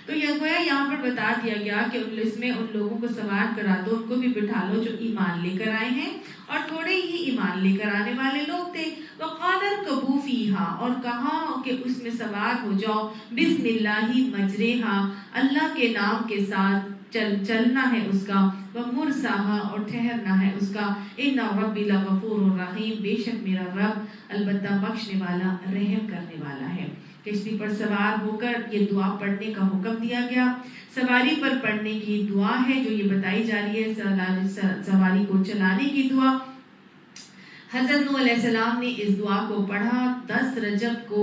تو یہ گویا یہاں پر بتا دیا گیا کہ اس میں ان لوگوں کو سوار کرا دو، ان کو بھی بٹھا لو جو ایمان لے کر آئے ہیں اور تھوڑے ہی ایمان لے کر آنے والے لوگ تھے. وقال اركبوا فيها، اور کہا کہ اس میں سوار ہو جاؤ، بسم اللہ مجریها، اللہ کے نام کے ساتھ چلنا ہے اس کا، ومرساها، اور ٹھہرنا ہے اس کا، ان ربی لغفور رحیم، بے شک میرا رب البتہ بخشنے والا رحم کرنے والا ہے. کشتی پر سوار ہو کر یہ دعا پڑھنے کا حکم دیا گیا. سواری پر پڑھنے کی دعا ہے جو یہ بتائی جا رہی ہے، سواری کو چلانے کی دعا. حضرت نوح علیہ السلام نے اس دعا کو پڑھا. 10 رجب کو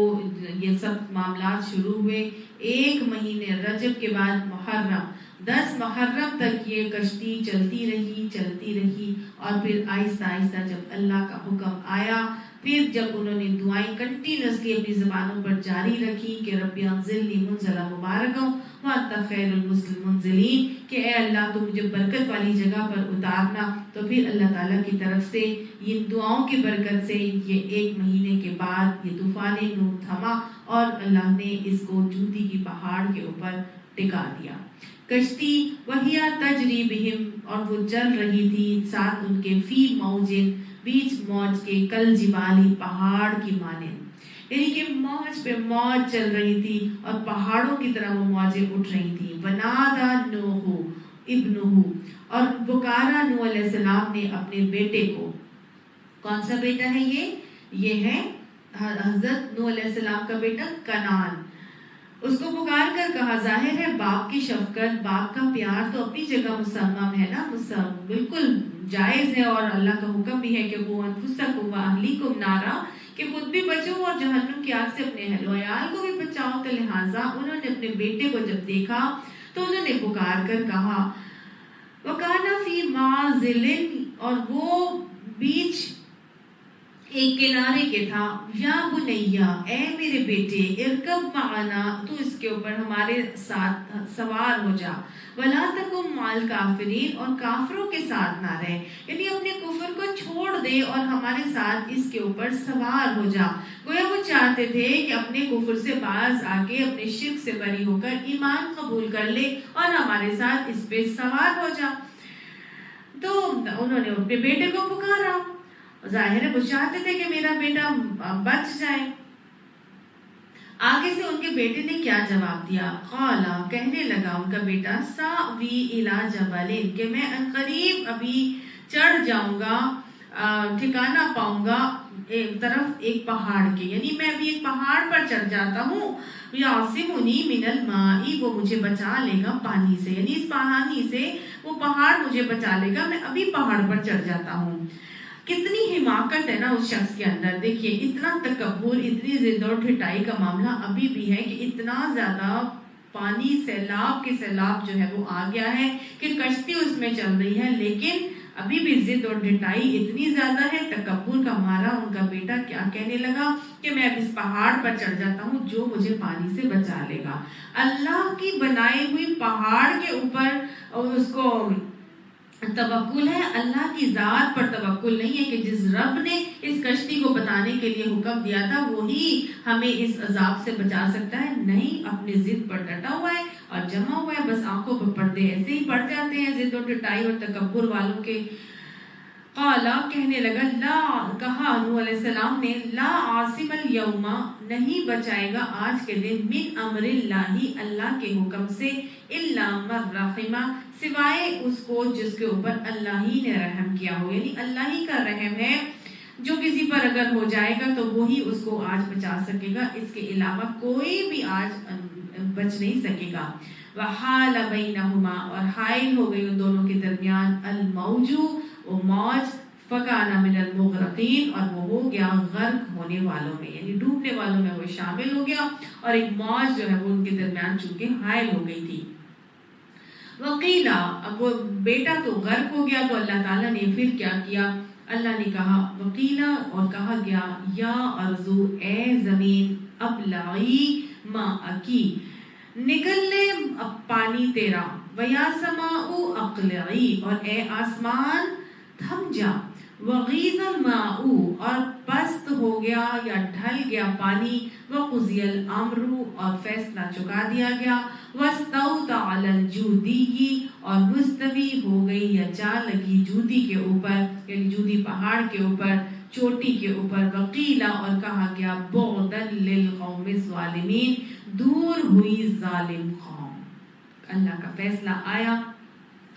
یہ سب معاملات شروع ہوئے. 1 مہینے رجب کے بعد محرم، 10 محرم تک یہ کشتی چلتی رہی اور پھر آہستہ آہستہ جب اللہ کا حکم آیا، پھر جب انہوں نے دعائیں کنٹینیوسلی اپنی زبانوں پر جاری رکھی کہ ربی انزلنی منزلا مبارکا وانت خیر المنزلین، کہ اے اللہ تو مجھے برکت والی جگہ پر اتارنا، تو پھر اللہ تعالیٰ کی طرف سے ان دعاؤں کی برکت سے یہ 1 مہینے کے بعد یہ طوفان نوح تھما اور اللہ نے اس کو جوتی کی پہاڑ کے اوپر ٹکا دیا. کشتی وہیا تجری بہم، اور وہ چل رہی تھی ساتھ ان کے، فی موجن، بیچ موج کے، کل جبالی، پہاڑ کی مانند، یعنی کہ موج پہ موج چل رہی تھی اور پہاڑوں کی طرح وہ موجیں اٹھ رہی تھی. ونادا نوح ابنہ، اور پکارا نوح علیہ السلام نے اپنے بیٹے کو. کون سا بیٹا ہے یہ ہے حضرت نوح علیہ السلام کا بیٹا کنعان. اس کو پکار کر کہا، ظاہر ہے باپ کی شفقت، باپ کا پیار تو اپنی جگہ مسمم ہے نا، بالکل جائز ہے، اور اللہ کا حکم بھی ہے کہ وہ انفسکم واہلیکم نارا، کہ خود بھی بچو اور جہنم کی آگ سے اپنے اہل و عیال کو بھی بچاؤ. تو لہٰذا انہوں نے اپنے بیٹے کو جب دیکھا تو انہوں نے پکار کر کہا، وَكَانَ فِي مَعْزِلٍ، اور وہ بیچ ایک کنارے کے تھا. یا بنیا، اے میرے بیٹے، ارکب معنا، تو اس کے اوپر ہمارے ساتھ سوار ہو جا، ولا تکن مع الکافرین، اور کافروں کے ساتھ نہ رہے، یعنی اپنے کفر کو چھوڑ دے اور ہمارے ساتھ اس کے اوپر سوار ہو جا. گویا وہ چاہتے تھے کہ اپنے کفر سے باز آ کے اپنے شرک سے بری ہو کر ایمان قبول کر لے اور ہمارے ساتھ اس پہ سوار ہو جا. تو انہوں نے اپنے بیٹے کو پکارا. ظاہر ہے وہ چاہتے تھے کہ میرا بیٹا بچ جائے. آگے سے ان کے بیٹے نے کیا جواب دیا؟ قالا، کہنے لگا ان کا بیٹا، ساوی الی جبل، کہ میں قریب ابھی چڑھ جاؤں گا، ٹھکانہ پاؤں گا ایک پہاڑ کے، یعنی میں ابھی ایک پہاڑ پر چڑھ جاتا ہوں. یعصمنی من الماء، وہ مجھے بچا لے گا پانی سے، یعنی اس پانی سے وہ پہاڑ مجھے بچا لے گا، میں ابھی پہاڑ پر چڑھ جاتا ہوں. کتنی حماقت ہے نا اس شخص کے اندر. دیکھیے اتنا تکبر، اتنی ضد اور ٹھٹائی کا معاملہ ابھی بھی ہے کہ اتنا زیادہ پانی، سیلاب کے سیلاب جو ہے وہ آ گیا ہے کہ کشتی اس میں چل رہی ہے، لیکن ابھی بھی ضد اور ڈھٹائی اتنی زیادہ ہے. تکبر کا مارا ان کا بیٹا کیا کہنے لگا کہ میں اب اس پہاڑ پر چڑھ جاتا ہوں جو مجھے پانی سے بچا لے گا. اللہ کی بنائی ہوئی پہاڑ کے اوپر اس کو توکل ہے، اللہ کی ذات پر توکل نہیں ہے کہ جس رب نے اس کشتی کو بتانے کے لیے حکم دیا تھا وہی ہمیں اس عذاب سے بچا سکتا ہے. نہیں، اپنی ضد پر ڈٹا ہوا ہے اور جمع ہوا ہے، بس آنکھوں پر پردے ایسے ہی پڑ جاتے ہیں ضد و ٹٹائی اور تکبر والوں کے. قالا کہنے لگا لا کہا نوح علیہ السلام نے لا عاصم اليوم نہیں بچائے گا آج کے دن من امر اللہ اللہ کے حکم سے الا من رحم سوائے اس کو جس کے اوپر اللہ ہی نے رحم کیا ہو. یعنی اللہ ہی کا رحم ہے, جو کسی پر اگر ہو جائے گا تو وہی اس کو آج بچا سکے گا, اس کے علاوہ کوئی بھی آج بچ نہیں سکے گا. وحال بینہما اور حائل ہو گئی ان دونوں کے درمیان الموج وہ موج فکان من المغرقین اور وہ ہو گیا غرق ہونے والوں میں, یعنی ڈوبنے والوں میں وہ شامل ہو گیا اور ایک موج جو ہے وہ ان کے درمیان چونکہ حائل ہو گئی تھی. وقیلا اب وہ بیٹا تو غرق ہو گیا تو اللہ تعالیٰ نے پھر کیا کیا, اللہ نے کہا وقیلا اور کہا گیا یا ارضو اے زمین ابلعی ماءکی نکل لے پانی تیرا, ویا سماء اقلعی اور اے آسمان تھم جا, وغیض الماء اور پست ہو گیا یا ڈھل گیا پانی, وقضی الامر اور فیصلہ چکا دیا گیا, واستوت علی الجودی اور مستوی ہو گئی یا جا لگی جودی کے اوپر یعنی جودی پہاڑ کے اوپر چوٹی کے اوپر. وقیلا اور کہا گیا بعدا للقوم الظالمین دور ہوئی ظالم قوم. اللہ کا فیصلہ آیا,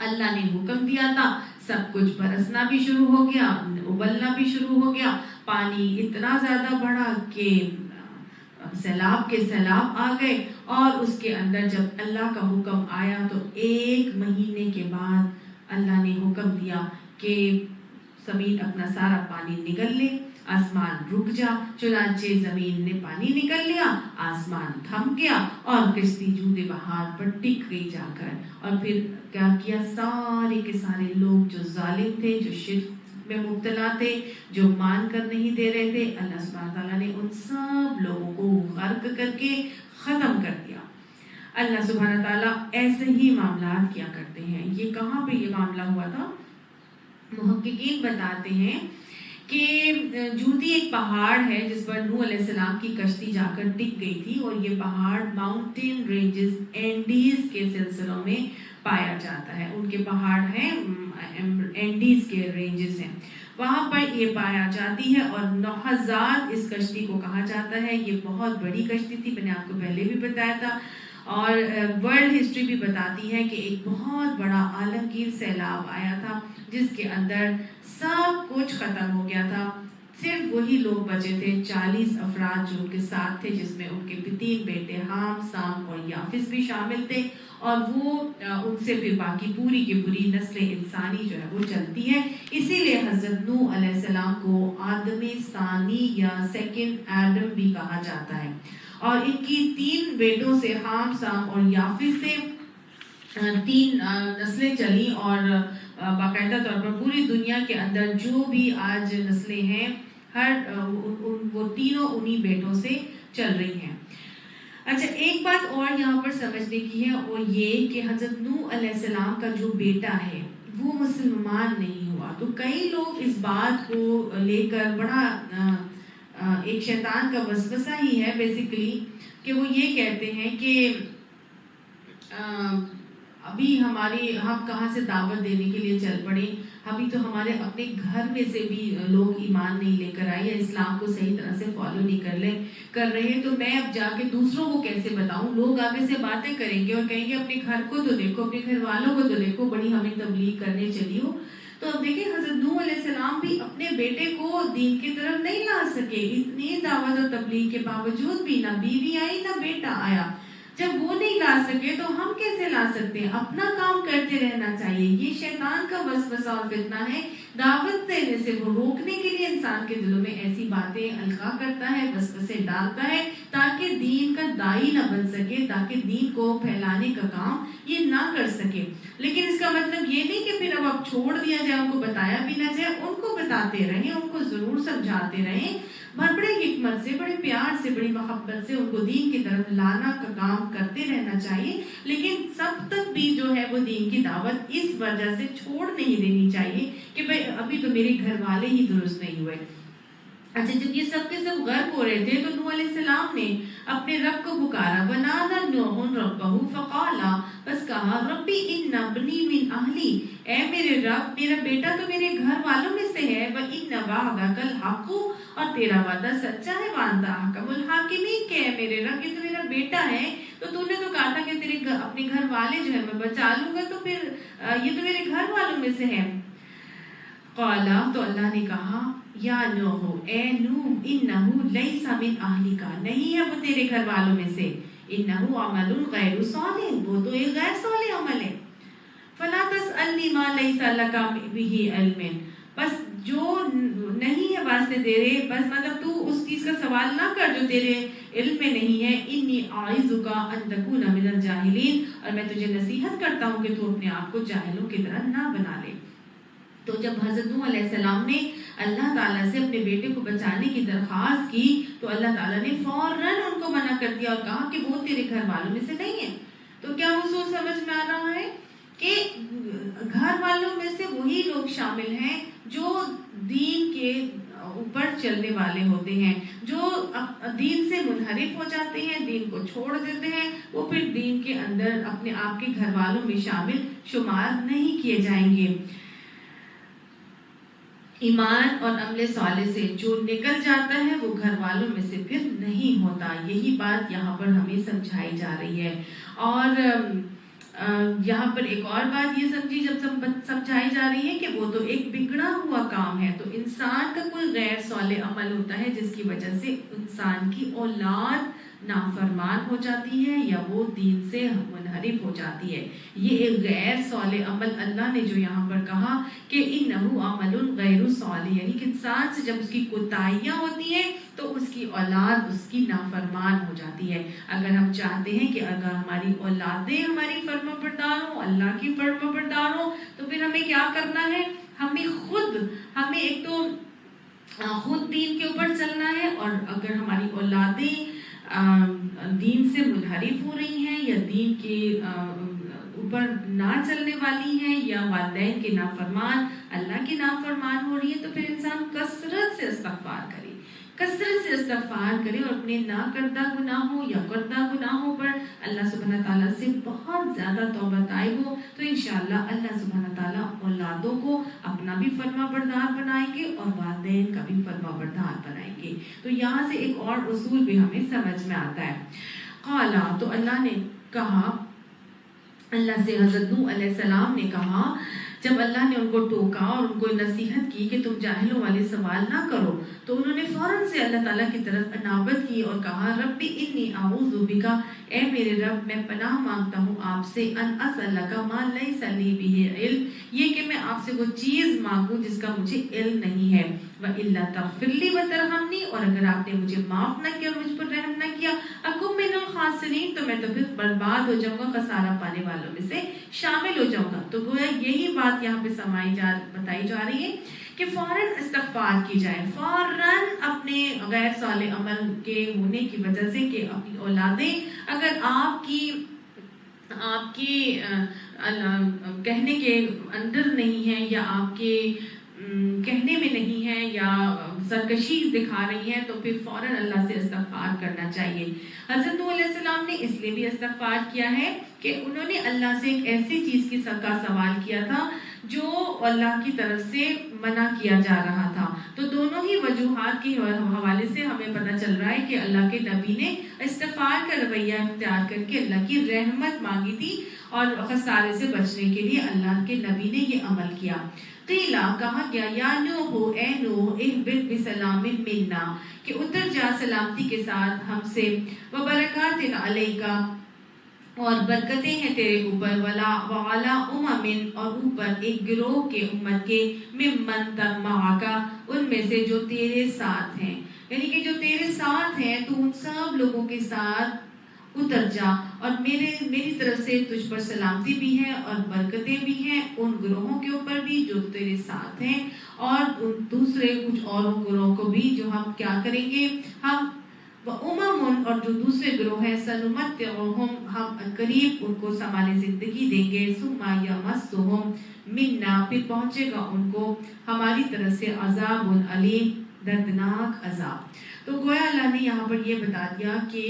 اللہ نے حکم دیا تھا, سب کچھ برسنا بھی شروع ہو گیا, ابلنا بھی شروع ہو گیا, پانی اتنا زیادہ بڑھا کہ سیلاب کے سیلاب آ گئے, اور اس کے اندر جب اللہ کا حکم آیا تو 1 مہینے کے بعد اللہ نے حکم دیا کہ زمین اپنا سارا پانی نگل لے, آسمان رک جا. چنانچہ زمین نے پانی نکل لیا, آسمان تھم گیا اور کشتی جودے بہار پر ٹک گئی جا کر. اور پھر کیا کیا, سارے کے سارے لوگ جو ظالم تھے, جو شرک میں مبتلا تھے, جو مان کر نہیں دے رہے تھے, اللہ سبحانہ تعالیٰ نے ان سب لوگوں کو غرق کر کے ختم کر دیا. اللہ سبحانہ تعالیٰ ایسے ہی معاملات کیا کرتے ہیں. یہ کہاں پہ یہ معاملہ ہوا تھا؟ محققین بتاتے ہیں کہ جودی ایک پہاڑ ہے جس پر نوح علیہ السلام کی کشتی جا کر ٹک گئی تھی, اور یہ پہاڑ ماؤنٹین رینجز اینڈیز کے سلسلوں میں پایا جاتا ہے. ان کے پہاڑ ہیں اینڈیز کے رینجز ہیں, وہاں پر یہ پایا جاتی ہے. اور نوحزاد اس کشتی کو کہا جاتا ہے. یہ بہت بڑی کشتی تھی, میں نے آپ کو پہلے بھی بتایا تھا. اور ورلڈ ہسٹری بھی بتاتی ہے کہ ایک بہت بڑا عالمگیر سیلاب آیا تھا جس کے اندر سب کچھ ختم ہو گیا تھا. صرف وہی لوگ بچے تھے, 40 افراد جو ان کے ساتھ تھے, جس میں ان کے 3 بیٹے حام, سام اور یافس بھی شامل تھے. اور وہ ان سے پھر باقی پوری کی پوری نسل انسانی جو ہے وہ چلتی ہے. اسی لیے حضرت نوح علیہ السلام کو آدم ثانی یا سیکنڈ ایڈم بھی کہا جاتا ہے. اور ان کی 3 بیٹوں سے حام, سام اور یافس سے 3 نسلیں چلی, اور باقاعدہ طور پر پوری دنیا کے اندر جو بھی آج نسلیں ہیں وہ تینوں انہی بیٹوں سے چل رہی ہیں. اچھا, ایک بات اور یہاں پر سمجھنے کی ہے, وہ یہ کہ حضرت نوح علیہ السلام کا جو بیٹا ہے وہ مسلمان نہیں ہوا. تو کئی لوگ اس بات کو لے کر بڑا ایک شیطان کا وسوسہ ہی ہے بیسیکلی, کہ وہ یہ کہتے ہیں کہ ابھی ہم کہاں سے دعوت دینے کے لیے چل پڑے, ابھی تو ہمارے اپنے گھر میں سے بھی لوگ ایمان نہیں لے کر آئے یا اسلام کو صحیح طرح سے فالو نہیں کر رہے, تو میں اب جا کے دوسروں کو کیسے بتاؤں. لوگ آگے سے باتیں کریں گے اور کہیں گے اپنے گھر کو تو دیکھو, اپنے گھر والوں کو تو دیکھو, بڑی ہمیں تبلیغ کرنے چلی ہو. تو اب دیکھیں حضرت نوح علیہ السلام بھی اپنے بیٹے کو دین کی طرف نہیں لا سکے. اتنی دعوت اور تبلیغ کے باوجود بھی نہ بیوی آئی نہ بیٹا آیا. جب وہ نہیں لا سکے تو ہم کیسے لا سکتے ہیں؟ اپنا کام کرتے رہنا چاہیے. یہ شیطان کا وسوسہ اور فتنہ ہے. دعوت دینے سے وہ روکنے کے لیے انسان کے دلوں میں ایسی باتیں القا کرتا ہے, وسوسے ڈالتا ہے, تاکہ دین کا داعی نہ بن سکے, تاکہ دین کو پھیلانے کا کام یہ نہ کر سکے. لیکن اس کا مطلب یہ نہیں کہ پھر اب چھوڑ دیا جائے, ان کو بتایا بھی نہ جائے. ان کو بتاتے رہیں, ان کو ضرور سمجھاتے رہیں, بڑے حکمت سے, بڑے پیار سے, بڑی محبت سے ان کو دین کی طرف لانا کا کام کرتے رہنا چاہیے. لیکن سب تک بھی جو ہے وہ دین کی دعوت اس وجہ سے چھوڑ نہیں دینی چاہیے کہ بھئی ابھی تو میرے گھر والے ہی درست نہیں ہوئے. اچھا، جب یہ سب کے سب غرق ہو رہے تھے تو نوح علیہ السلام نے اپنے رب کو پکارا، وَنَادَى نُوحٌ رَبَّهُ فَقَالَ، بس کہا، ربی ان ابنی من اہلی، اے میرے رب، میرا بیٹا تو میرے گھر والوں میں سے ہے، وَإِنَّ وَعْدَكَ الْحَقُّ، اور تیرا وعدہ سچا ہے، وَأَنْتَ أَحْكَمُ الْحَاكِمِينَ، کہ اے میرے رب یہ تو میرا بیٹا ہے، تو نے تو کہا تھا کہ تیرے اپنے گھر والے جو ہے میں بچا لوں گا، تو پھر یہ تو میرے گھر والوں میں سے ہے۔ قالا، تو اللہ نے کہا، یا نوح، اے نوح، انہو لیس من اہلک، نہیں ہے وہ تیرے گھر والوں میں سے، انہو عمل غیر صالح، وہ تو ایک غیر صالح عمل ہے، فلا تسألنی ما لیس لک بہ علم، بس جو نہیں ہے واسطے تیرے، بس مطلب تو اس چیز کا سوال نہ کر جو تیرے علم میں نہیں ہے، انی اعظک ان تکون من الجاہلین، اور میں تجھے نصیحت کرتا ہوں کہ تو اپنے آپ کو جاہلوں کی طرح نہ بنا لے۔ تو جب حضرت نوح علیہ السلام نے اللہ تعالیٰ سے اپنے بیٹے کو بچانے کی درخواست کی تو اللہ تعالیٰ نے فوراً ان کو منع کر دیا اور کہا کہ وہ تیرے گھر والوں میں سے نہیں ہے۔ تو کیا اصول سمجھ میں آ رہا ہے کہ گھر والوں میں سے وہی لوگ شامل ہیں جو دین کے اوپر چلنے والے ہوتے ہیں، جو دین سے منحرف ہو جاتے ہیں، دین کو چھوڑ دیتے ہیں، وہ پھر دین کے اندر اپنے آپ کے گھر والوں میں شامل شمار نہیں کیے جائیں گے۔ ایمان اور عمل صالح سے جو نکل جاتا ہے وہ گھر والوں میں سے پھر نہیں ہوتا، یہی بات یہاں پر ہمیں سمجھائی جا رہی ہے۔ اور یہاں پر ایک اور بات یہ سمجھائی جا رہی ہے کہ وہ تو ایک بگڑا ہوا کام ہے، تو انسان کا کوئی غیر صالح عمل ہوتا ہے جس کی وجہ سے انسان کی اولاد نافرمان ہو جاتی ہے یا وہ دین سے منحرف ہو جاتی ہے۔ یہ ایک غیر صالح عمل اللہ نے جو یہاں پر کہا کہ انہو عمل غیر صالح، یعنی کہ انسان سے جب اس کی کوتاہیاں ہوتی ہیں تو اس کی اولاد اس کی نافرمان ہو جاتی ہے۔ اگر ہم چاہتے ہیں کہ اگر ہماری اولادیں ہماری فرما بردار ہوں، اللہ کی فرما بردار ہوں، تو پھر ہمیں کیا کرنا ہے؟ ہمیں ایک تو خود دین کے اوپر چلنا ہے، اور اگر ہماری اولادیں دین سے منحرف ہو رہی ہیں یا دین کے اوپر نہ چلنے والی ہیں یا والدین کے نافرمان، اللہ کی نافرمان ہو رہی ہے، تو پھر انسان کثرت سے استغفار کرے اور اپنے نہ کردہ گناہوں یا کردہ گناہوں پر اللہ سبحانہ تعالیٰ سے بہت زیادہ توبہ طائب ہو، تو انشاءاللہ اللہ سبحانہ تعالیٰ اولادوں کو اپنا بھی فرما بردار بنائیں گے اور والدین کا بھی فرما بردار بنائیں گے۔ تو یہاں سے ایک اور اصول بھی ہمیں سمجھ میں آتا ہے۔ قالا، تو اللہ نے کہا، اللہ سے حضرت نوح علیہ السلام نے کہا جب اللہ نے ان کو ٹوکا اور ان کو نصیحت کی کہ تم جاہلوں والے سوال نہ کرو، تو انہوں نے فوراً سے اللہ تعالیٰ کی طرف انابت کی اور کہا، ربی انی اعوذ بک، اے میرے رب میں پناہ مانگتا ہوں آپ سے، ان اسألک ما لیس لی بہ علم، یہ کہ میں آپ سے وہ چیز مانگوں جس کا مجھے علم نہیں ہے، وَإِلَّا تَغْفِرْ لِي وَتَرْحَمْنِي، اور اگر آپ نے مجھے معاف نہ کیا اور مجھ پر رحم نہ کیا، اکن من الخاسرین، تو میں تو پھر برباد ہو جاؤں گا، خسارہ پانے والوں میں سے شامل ہو جاؤں گا۔ تو گویا یہی بات یہاں پہ بتائی جا رہی ہے کہ فوراً استغفار کی جائے، فوراً اپنے غیر صالح عمل کے ہونے کی وجہ سے کہ اپنی اولادیں اگر آپ کی کہنے کے اندر نہیں ہیں یا آپ کے کہنے میں نہیں ہے یا سرکشی دکھا رہی ہے، تو پھر فوراً اللہ سے استغفار کرنا چاہیے۔ حضرت نوح علیہ السلام نے اس لیے بھی استغفار کیا ہے کہ انہوں نے اللہ سے ایک ایسی چیز کا سوال کیا تھا جو اللہ کی طرف سے منع کیا جا رہا تھا۔ تو دونوں ہی وجوہات کے حوالے سے ہمیں پتہ چل رہا ہے کہ اللہ کے نبی نے استغفار کا رویہ اختیار کر کے اللہ کی رحمت مانگی تھی اور خسارے سے بچنے کے لیے اللہ کے نبی نے یہ عمل کیا۔ قیلا، کہا گیا، یا نوح، اے نوح، اہبط بسلام منا، کہ اتر جا سلامتی کے ساتھ ہم سے، وبرکات علیک، اور برکتیں ہیں تیرے اوپر، وعلی امم، اور اوپر ایک گروہ کے امت کے، ممن معک، ان میں سے جو تیرے ساتھ ہیں، یعنی کہ جو تیرے ساتھ ہیں تو ان سب لوگوں کے ساتھ اتر جا، اور میری طرف سے تجھ پر سلامتی بھی ہے اور برکتیں بھی ہیں ان گروہوں کے اوپر بھی جو تیرے ساتھ ہیں، اور دوسرے کچھ اور گروہوں کو بھی جو ہم کیا کریں گے، ہم وَأُمَمٌ، اور جو دوسرے گروہ ہیں، سَنُمَتِّعُهُمْ، ہم قریب ان کو سامان زندگی دیں گے، ثُمَّ يَمَسُّهُمْ مِنَّا، پھر پہنچے گا ان کو ہماری طرف سے عذاب علیم، دردناک عذاب. تو گویا اللہ نے یہاں پر یہ بتا دیا کہ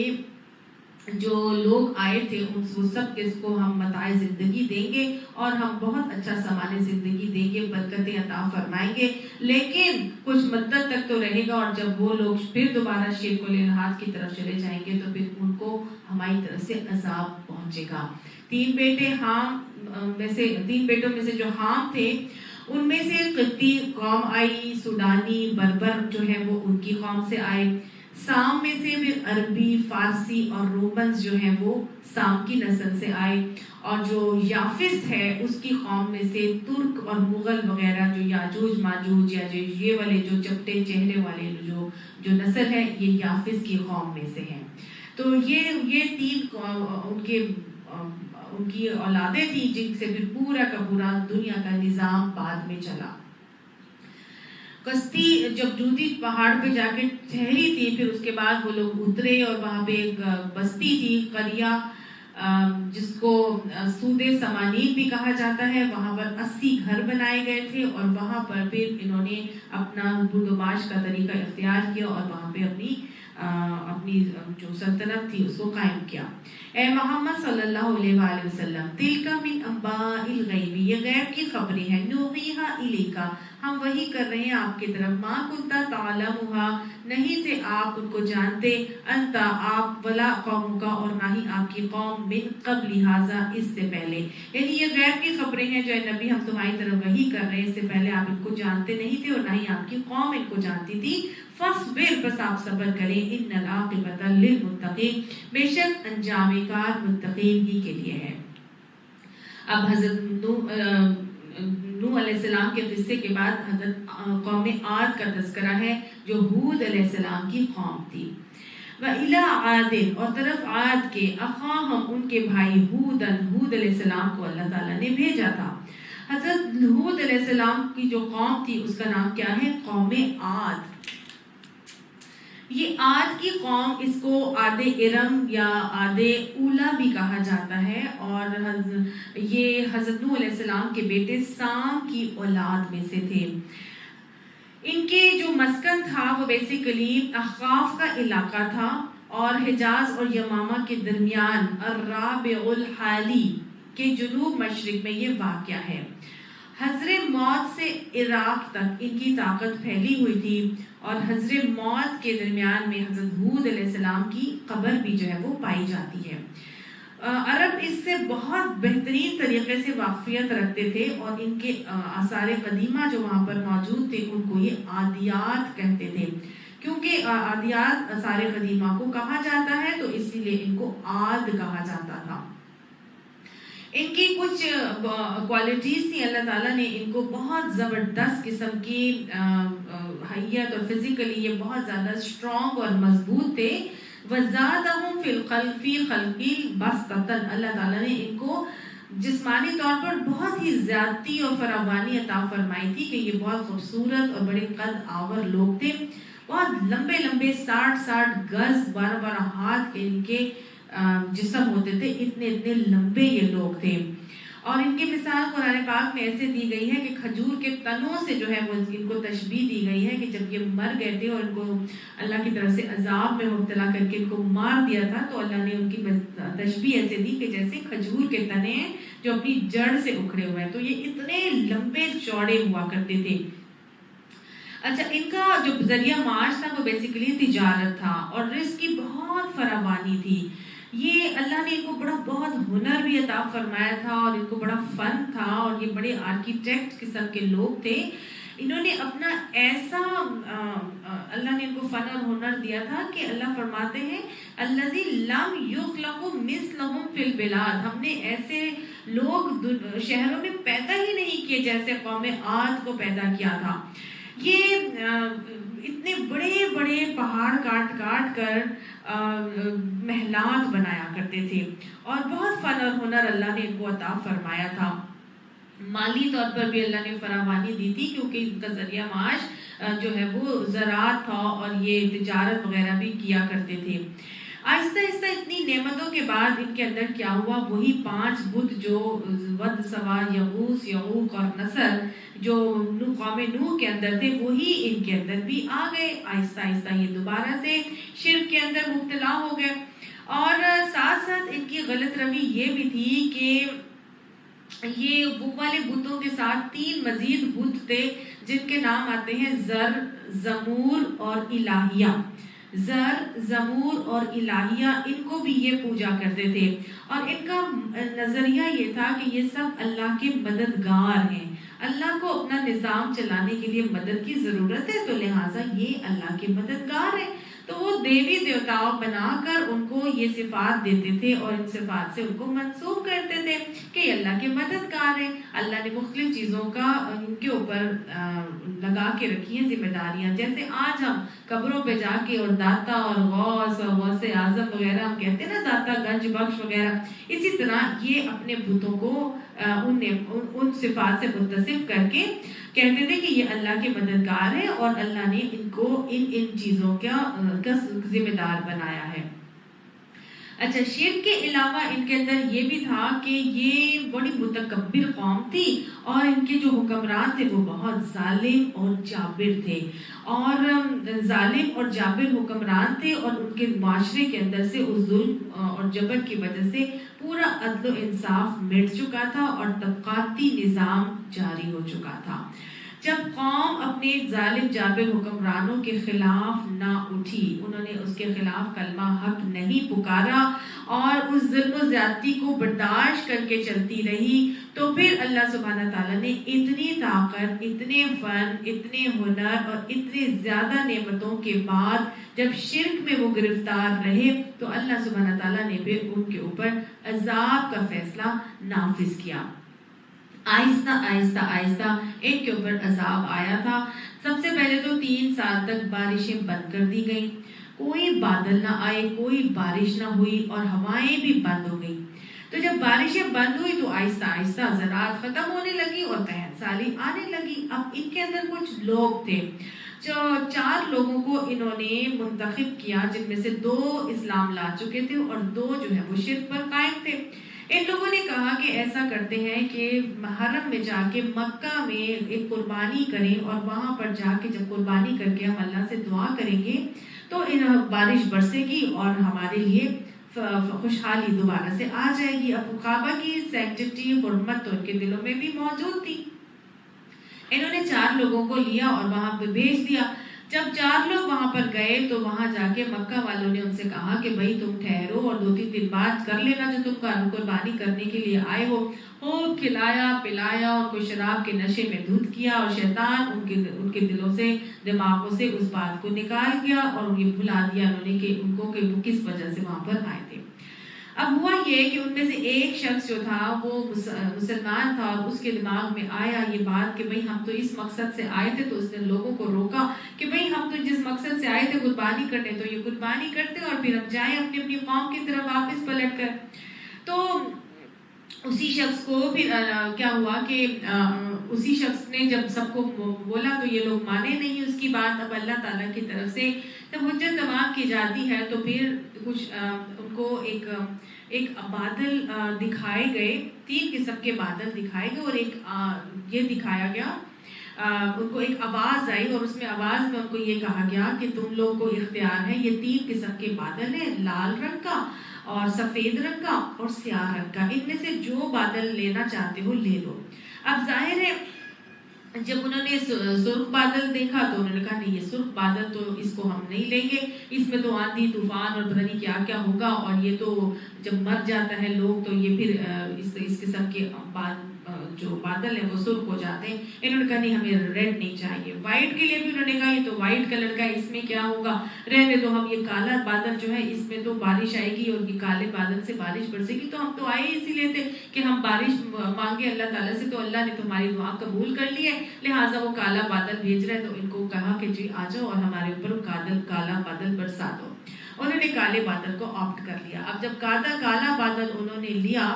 جو لوگ آئے تھے وہ سب کس کو ہم متاع زندگی دیں گے اور ہم بہت اچھا سامان زندگی دیں گے، برکتیں عطا فرمائیں گے، لیکن کچھ مدت تک تو رہے گا، اور جب وہ لوگ پھر دوبارہ شرک و الحاد کی طرف چلے جائیں گے تو پھر ان کو ہماری طرف سے عذاب پہنچے گا. 3 بیٹوں میں سے جو حام تھے ان میں سے قبطی قوم آئی، سوڈانی بربر جو ہے وہ ان کی قوم سے آئے. سام میں سے بھی عربی، فارسی اور رومنز جو ہیں وہ سام کی نسل سے آئے. اور جو یافس ہے اس کی قوم میں سے ترک اور مغل وغیرہ جو یاجوج ماجوج یا جو یہ والے جو چپٹے چہرے والے جو نسل ہے یہ یافس کی قوم میں سے ہیں. تو یہ 3 ان کی اولادیں تھیں جن سے پھر پورا کا پورا دنیا کا نظام بعد میں چلا. کشتی جب جودی پہاڑ پہ جا کے ٹھہری تھی، پھر اس کے بعد وہ لوگ اترے اور وہاں پہ ایک بستی تھی قریہ جس کو سود سمانین بھی کہا جاتا ہے. وہاں پر 80 گھر بنائے گئے تھے اور وہاں پر پھر انہوں نے اپنا بردوباش کا طریقہ اختیار کیا اور وہاں پہ اپنی جو سلطنت تھی اس کو قائم کیا. اے محمد صلی اللہ علیہ وآلہ وسلم، تلک من انباء الغیب، یہ غیب کی خبریں ہیں، نوحیہا الیکا، ہم وہی کر رہے ہیں آپ کی طرف. ما کنت تعلمھا، نہیں تھے آپ ان کو جانتے، انت آپ، ولا قومک، اور نہ ہی آپ کی قوم، من قبل ھذا، اس سے پہلے. یعنی یہ غیب کی خبریں ہیں جو اے نبی ہم تمہاری طرف وہی کر رہے ہیں، اس سے پہلے آپ ان کو جانتے نہیں تھے اور نہ ہی آپ کی قوم ان کو جانتی تھی. فاصبر، بس آپ صبر کریں، ان العاقبۃ للمتقین، بے شک انجام کار متقین ہی کے لیے ہے. اب حضرت نوح علیہ السلام کے قصے کے بعد حضرت قوم عاد کا تذکرہ ہے جو ہود علیہ السلام کی قوم تھی. وَإِلَىٰ عَادٍ، اور طرف عاد کے، اخاہم، ان کے بھائی، ہود علیہ السلام کو اللہ تعالیٰ نے بھیجا تھا. حضرت ہود علیہ السلام کی جو قوم تھی اس کا نام کیا ہے؟ قوم عاد. یہ عاد کی قوم، اس کو عاد ارم یا عاد اولا بھی کہا جاتا ہے، اور یہ حضرت نوح علیہ السلام کے بیٹے سام کی اولاد میں سے تھے. ان کے جو مسکن تھا وہ بیسیکلی احقاف کا علاقہ تھا اور حجاز اور یمامہ کے درمیان الرابع الحالی کے جنوب مشرق میں یہ واقع ہے. حضر موت سے عراق تک ان کی طاقت پھیلی ہوئی تھی، اور حضر موت کے درمیان میں حضرت ہود علیہ السلام کی قبر بھی جو ہے وہ پائی جاتی ہے. عرب اس سے بہت بہترین طریقے سے واقفیت رکھتے تھے، اور ان کے آثار قدیمہ جو وہاں پر موجود تھے ان کو یہ عادیات کہتے تھے. کیونکہ عادیات آثار قدیمہ کو کہا جاتا ہے تو اسی لیے ان کو عاد کہا جاتا تھا. ان کی کچھ کوالٹیز تھی، اللہ تعالیٰ نے ان کو بہت زبردست قسم کی حیت اور فزیکلی یہ بہت زیادہ اسٹرانگ اور مضبوط تھے. وَزَادَهُمْ فِي الْخَلْقِ بَسْطَةً، اللہ تعالیٰ نے ان کو جسمانی طور پر بہت ہی زیادتی اور فراوانی عطا فرمائی تھی کہ یہ بہت خوبصورت اور بڑے قد آور لوگ تھے. بہت لمبے 60 گز 12 ہاتھ کے ان کے جسم ہوتے تھے، اتنے لمبے یہ لوگ تھے. اور ان کی مثال قرآن پاک میں ایسے دی گئی ہے کہ کھجور کے تنوں سے جو ہے وہ ان کو تشبیہ دی گئی ہے کہ جب یہ مر گئے تھے اور ان کو اللہ کی طرف سے عذاب میں مبتلا کر کے ان کو مار دیا تھا تو اللہ نے ان کی تشبیہ ایسے دی کہ جیسے کھجور کے تنے ہیں جو اپنی جڑ سے اکھڑے ہوئے ہیں. تو یہ اتنے لمبے چوڑے ہوا کرتے تھے. اچھا، ان کا جو ذریعہ معاش تھا وہ بیسیکلی تجارت تھا اور رزق کی بہت فراوانی تھی. یہ اللہ نے ان کو بہت ہنر بھی عطا فرمایا تھا اور ان کو بڑا فن تھا، اور یہ بڑے آرکیٹیکٹ قسم کے لوگ تھے. انہوں نے اپنا ایسا اللہ نے ان کو فن اور ہنر دیا تھا کہ اللہ فرماتے ہیں الذی لم یخلق مثلہم فی البلاد، ہم نے ایسے لوگ شہروں میں پیدا ہی نہیں کیے جیسے قوم عاد کو پیدا کیا تھا. یہ اتنے بڑے پہاڑ کاٹ کر محلات بنایا کرتے تھے اور بہت فن اور ہنر اللہ نے ان کو عطا فرمایا تھا. مالی طور پر بھی اللہ نے فراوانی دی تھی کیونکہ ان کا ذریعہ معاش جو ہے وہ زراعت تھا اور یہ تجارت وغیرہ بھی کیا کرتے تھے. آہستہ آہستہ اتنی نعمتوں کے بعد ان کے اندر کیا ہوا، وہی 5 بت جو ود، سوا، یغوث، یعوق اور نصر جو قوم نوح کے اندر تھے، وہی ان کے اندر بھی آ گئے۔ آہستہ آہستہ یہ دوبارہ سے شرک کے اندر مبتلا ہو گئے، اور ساتھ ساتھ ان کی غلط روی یہ بھی تھی کہ یہ وہ والے بتوں کے ساتھ 3 مزید بت تھے جن کے نام آتے ہیں زر، زمور اور الہیہ۔ زر، زمور اور الہیہ، ان کو بھی یہ پوجا کرتے تھے، اور ان کا نظریہ یہ تھا کہ یہ سب اللہ کے مددگار ہیں، اللہ کو اپنا نظام چلانے کے لیے مدد کی ضرورت ہے، تو لہٰذا یہ اللہ کے مددگار ہیں۔ تو وہ دیوی دیوتاؤں بنا کر ان کو یہ صفات دیتے تھے، اور ان صفات سے ان کو منسوب کرتے تھے کہ یہ اللہ کے مددگار ہیں۔ اللہ نے مختلف چیزوں کا ان کے اوپر لگا کے رکھی ہیں ذمہ داریاں، جیسے آج ہم قبروں پہ جا کے اور داتا اور غوث اور غوث اعظم وغیرہ ہم کہتے ہیں نا، داتا گنج بخش وغیرہ، اسی طرح یہ اپنے بتوں کو ان صفات سے متصف کر کے کہتے تھے کہ یہ اللہ کے مددگار ہیں، اور اللہ نے ان کو ان چیزوں کا ذمہ دار بنایا ہے۔ اچھا، شرک کے علاوہ ان کے اندر یہ بھی تھا کہ یہ بڑی متکبر قوم تھی، اور ان کے جو حکمران تھے وہ بہت ظالم اور جابر تھے، اور ظالم اور جابر حکمران تھے، اور ان کے معاشرے کے اندر سے اس ظلم اور جبر کی وجہ سے پورا عدل و انصاف مٹ چکا تھا، اور طبقاتی نظام جاری ہو چکا تھا۔ جب قوم اپنے ظالم جابر حکمرانوں کے خلاف نہ اٹھی، انہوں نے اس کے خلاف کلمہ حق نہیں پکارا، اور اس ظلم و زیادتی کو برداشت کر کے چلتی رہی، تو پھر اللہ سبحانہ تعالیٰ نے اتنی طاقت، اتنے فن، اتنے ہنر اور اتنے زیادہ نعمتوں کے بعد جب شرک میں وہ گرفتار رہے، تو اللہ سبحانہ تعالیٰ نے پھر ان کے اوپر عذاب کا فیصلہ نافذ کیا۔ آہستہ آہستہ آہستہ ان کے اوپر عذاب آیا تھا۔ سب سے پہلے تو 3 سال تک بارشیں بند کر دی گئیں، کوئی بادل نہ آئے، کوئی بارش نہ ہوئی، اور ہوائیں بھی بند ہو گئیں۔ تو جب بارشیں بند ہوئی تو آہستہ آہستہ زراعت ختم ہونے لگی اور قحط سالی آنے لگی۔ اب ان کے اندر کچھ لوگ تھے، جو 4 لوگوں کو انہوں نے منتخب کیا، جن میں سے 2 اسلام لا چکے تھے اور 2 جو ہے وہ شرک پر قائم تھے۔ ان لوگوں نے کہا کہ ایسا کرتے ہیں کہ حرم میں جا کے مکہ میں ایک قربانی کریں، اور وہاں پر جا کے جب قربانی کر کے ہم اللہ سے دعا کریں گے تو بارش برسے گی اور ہمارے لیے خوشحالی دوبارہ سے آ جائے گی۔ اب کعبہ کی سینکٹیٹی، حرمت تو ان کے دلوں میں بھی موجود تھی۔ انہوں نے 4 لوگوں کو لیا اور وہاں پہ بھیج دیا۔ جب 4 لوگ وہاں پر گئے تو وہاں جا کے مکہ والوں نے ان سے کہا کہ بھائی تم ٹھہرو اور 2-3 دن بعد کر لینا جو تم قربانی کرنے کے لیے آئے ہو۔ خوب کھلایا پلایا اور کوئی شراب کے نشے میں دھت کیا، اور شیطان ان کے دلوں سے، دماغوں سے اس بات کو نکال گیا، اور یہ بھلا دیا انہوں نے کہ ان کو کہ وہ کس وجہ سے وہاں پر آئے تھے۔ اب ہوا یہ کہ ان میں سے ایک شخص جو تھا وہ مسلمان تھا، اور اس کے دماغ میں آیا یہ بات کہ بھئی ہم تو اس مقصد سے آئے تھے، تو اس نے لوگوں کو روکا کہ بھئی ہم تو جس مقصد سے آئے تھے قربانی کرنے، تو یہ قربانی کرتے اور پھر ہم جائیں اپنی اپنی قوم کی طرف واپس پلٹ کر۔ تو اسی شخص کو پھر کیا ہوا کہ اسی شخص نے جب سب کو بولا تو یہ لوگ مانے نہیں اس کی بات۔ اب اللہ تعالیٰ کی طرف سے جب حجت تمام کی جاتی ہے تو پھر کچھ ان کو ایک بادل دکھائے گئے، 3 قسم کے بادل دکھائے گئے، اور ایک یہ دکھایا گیا، ان کو ایک آواز آئی، اور اس میں آواز میں ان کو یہ کہا گیا کہ تم لوگ کو اختیار ہے، یہ 3 قسم کے بادل ہیں، لال رنگ کا اور سفید رنگ کا اور سیاہ رنگ کا، ان میں سے جو بادل لینا چاہتے ہو لے لو۔ اب ظاہر ہے جب انہوں نے سرخ بادل دیکھا تو انہوں نے کہا نہیں، یہ سرخ بادل تو اس کو ہم نہیں لیں گے، اس میں تو آندھی طوفان اور پتہ نہیں کیا کیا ہوگا، اور یہ تو جب مر جاتا ہے لوگ تو یہ پھر اس قسم کے جو بادل ہیں وہ سرخ ہو جاتے ہیں۔ انہوں نے کہا نہیں، ہمیں ریڈ نہیں چاہیے۔ وائٹ کے لیے بھی انہوں نے کہا یہ تو وائٹ کلر کا ہے، اس میں کیا ہوگا، رہنے تو ہم یہ کالا بادل جو ہے اس میں تو بارش آئے گی، اور یہ کالے بادل سے بارش برسے گی، تو ہم تو آئے اسی لیے تھے کہ ہم بارش مانگے اللہ تعالیٰ سے، تو اللہ نے تمہاری دعا قبول کر لی ہے، لہٰذا وہ کالا بادل بھیج رہے ہیں۔ تو ان کو کہا کہ جی آ جاؤ اور ہمارے اوپر کالا بادل برسا دو۔ انہوں نے کالے بادل کو آپٹ کر لیا۔ اب جب کالا بادل انہوں نے لیا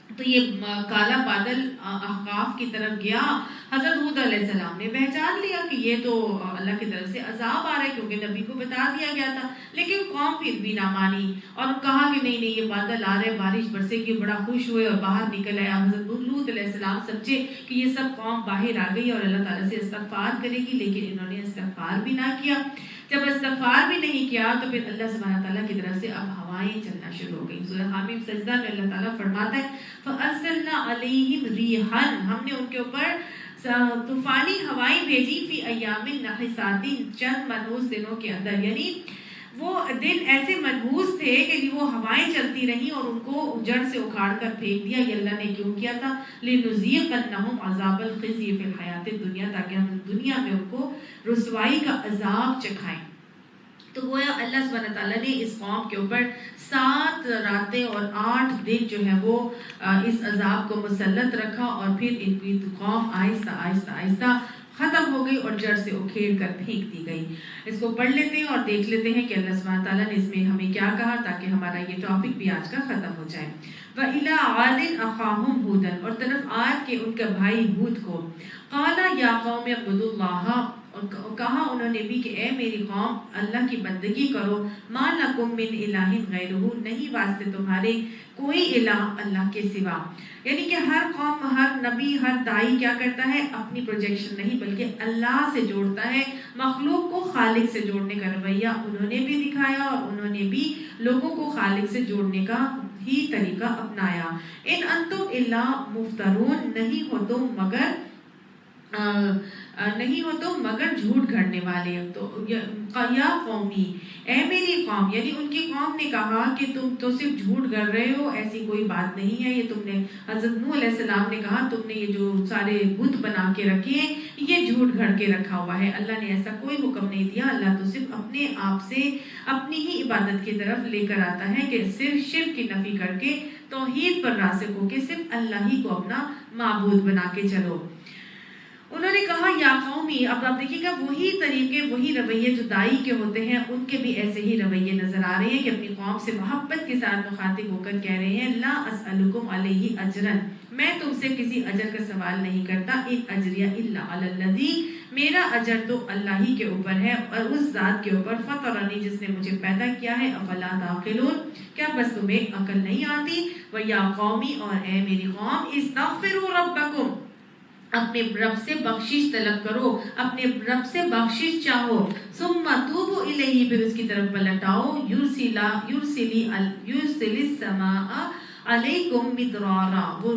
تو یہ کالا بادل احقاف کی طرف گیا. حضرت ہود علیہ السلام نے پہچان لیا کہ یہ تو اللہ کی طرف سے عذاب آ رہا ہے، کیونکہ نبی کو بتا دیا گیا تھا. لیکن قوم پھر بھی نہ مانی اور کہا کہ نہیں یہ بادل آ رہے، بارش برسے گی. بڑا خوش ہوئے اور باہر نکل آیا. حضرت لوط علیہ السلام سمجھے کہ یہ سب قوم باہر آ گئی اور اللہ تعالیٰ سے استغفار کرے گی، لیکن انہوں نے استغفار بھی نہ کیا. جب استغفار بھی نہیں کیا تو پھر اللہ سبحانہ تعالیٰ کی طرف سے اب ہوائیں چلنا شروع ہو گئی. سورہ حامیم سجدہ میں اللہ تعالیٰ فرماتا ہے فَأَرْسَلْنَا عَلَيْهِمْ رِيحًا، ہم نے ان کے اوپر طوفانی ہوائیں بھیجی فی ایام نحسات، چند منحوس دنوں کے اندر. یعنی وہ دن ایسے منحوس تھے کہ وہ ہوائیں چلتی رہیں اور ان کو جڑ سے اکھاڑ کر پھینک دیا. یہ اللہ نے کیوں کیا تھا؟ لِنُذِيقَنَّهُمْ عَذَابَ الْخِزْيِ فِي الْحَيَاةِ الدُّنْيَا، تاکہ ہم دنیا میں ان کو رسوائی کا عذاب چکھائیں. تو گویا اللہ سبحانہ تعالیٰ نے اس قوم کے اوپر 7 راتیں اور 8 دن جو ہے وہ اس عذاب کو مسلط رکھا، اور پھر ان کی قوم آہستہ آہستہ آہستہ ختم ہو گئی اور جڑ سے اکھیڑ کر پھینک دی گئی. اس کو پڑھ لیتے ہیں اور دیکھ لیتے ہیں کہ اللہ سبحانہ تعالیٰ نے اس میں ہمیں کیا کہا، تاکہ ہمارا یہ ٹاپک بھی آج کا ختم ہو جائے. وَإِلَىٰ عَادٍ أَخَاهُمْ هُودًا، اور طرف عاد کے ان کا بھائی ہود کو. قَالَ يَا قَوْمِ اعْبُدُوا اللَّهَ، اور کہا انہوں نے بھی کہ اے میری قوم اللہ کی بندگی کرو. مَا لَكُم مِّنْ إِلَٰهٍ غَيْرُهُ، نہیں واسطے تمہارے کوئی الہ اللہ کے سوا. یعنی کہ ہر قوم، ہر نبی، ہر دائی کیا کرتا ہے؟ اپنی پروجیکشن نہیں بلکہ اللہ سے جوڑتا ہے. مخلوق کو خالق سے جوڑنے کا رویہ انہوں نے بھی دکھایا اور انہوں نے بھی لوگوں کو خالق سے جوڑنے کا ہی طریقہ اپنایا. ان انتم الا مفترون، نہیں ہو تم مگر جھوٹ گھڑنے والے. تو یا قومی، اے میری قوم، یعنی ان کی قوم نے کہا کہ تم تو صرف جھوٹ گھڑ رہے ہو، ایسی کوئی بات نہیں ہے. یہ تم نے، حضرت نوح علیہ السلام نے کہا تم نے یہ جو سارے بت بنا کے رکھے ہیں یہ جھوٹ گھڑ کے رکھا ہوا ہے. اللہ نے ایسا کوئی حکم نہیں دیا. اللہ تو صرف اپنے آپ سے اپنی ہی عبادت کی طرف لے کر آتا ہے کہ صرف شرک کی نفی کر کے توحید پر راسخ ہو کے صرف اللہ ہی کو اپنا معبود بنا کے چلو. انہوں نے کہا یا قومی. اب آپ دیکھیے گا وہی طریقے، وہی رویے جو دائی کے ہوتے ہیں ان کے بھی ایسے ہی رویے نظر آ رہے ہیں کہ اپنی قوم سے محبت کے ساتھ مخاطب ہو کر کہہ رہے ہیں لا اسألکم علیہ اجرا، میں تم سے کسی اجر کا سوال نہیں کرتا. ان اجریہ الا علی الذی، میرا اجر تو اللہ ہی کے اوپر ہے اور اس ذات کے اوپر فطرنی، جس نے مجھے پیدا کیا ہے. افلا تعقلون، کیا بس تمہیں عقل نہیں آتی؟ ویا قومی، اور اے میری قوم، استغفروا ربکم، اپنے رب سے بخشش طلب کرو، اپنے رب سے بخشش چاہو. ثم توبوا الیہ، پھر اس کی طرف پلٹ آؤ. یرسل السماء علیکم مدرارا، وہ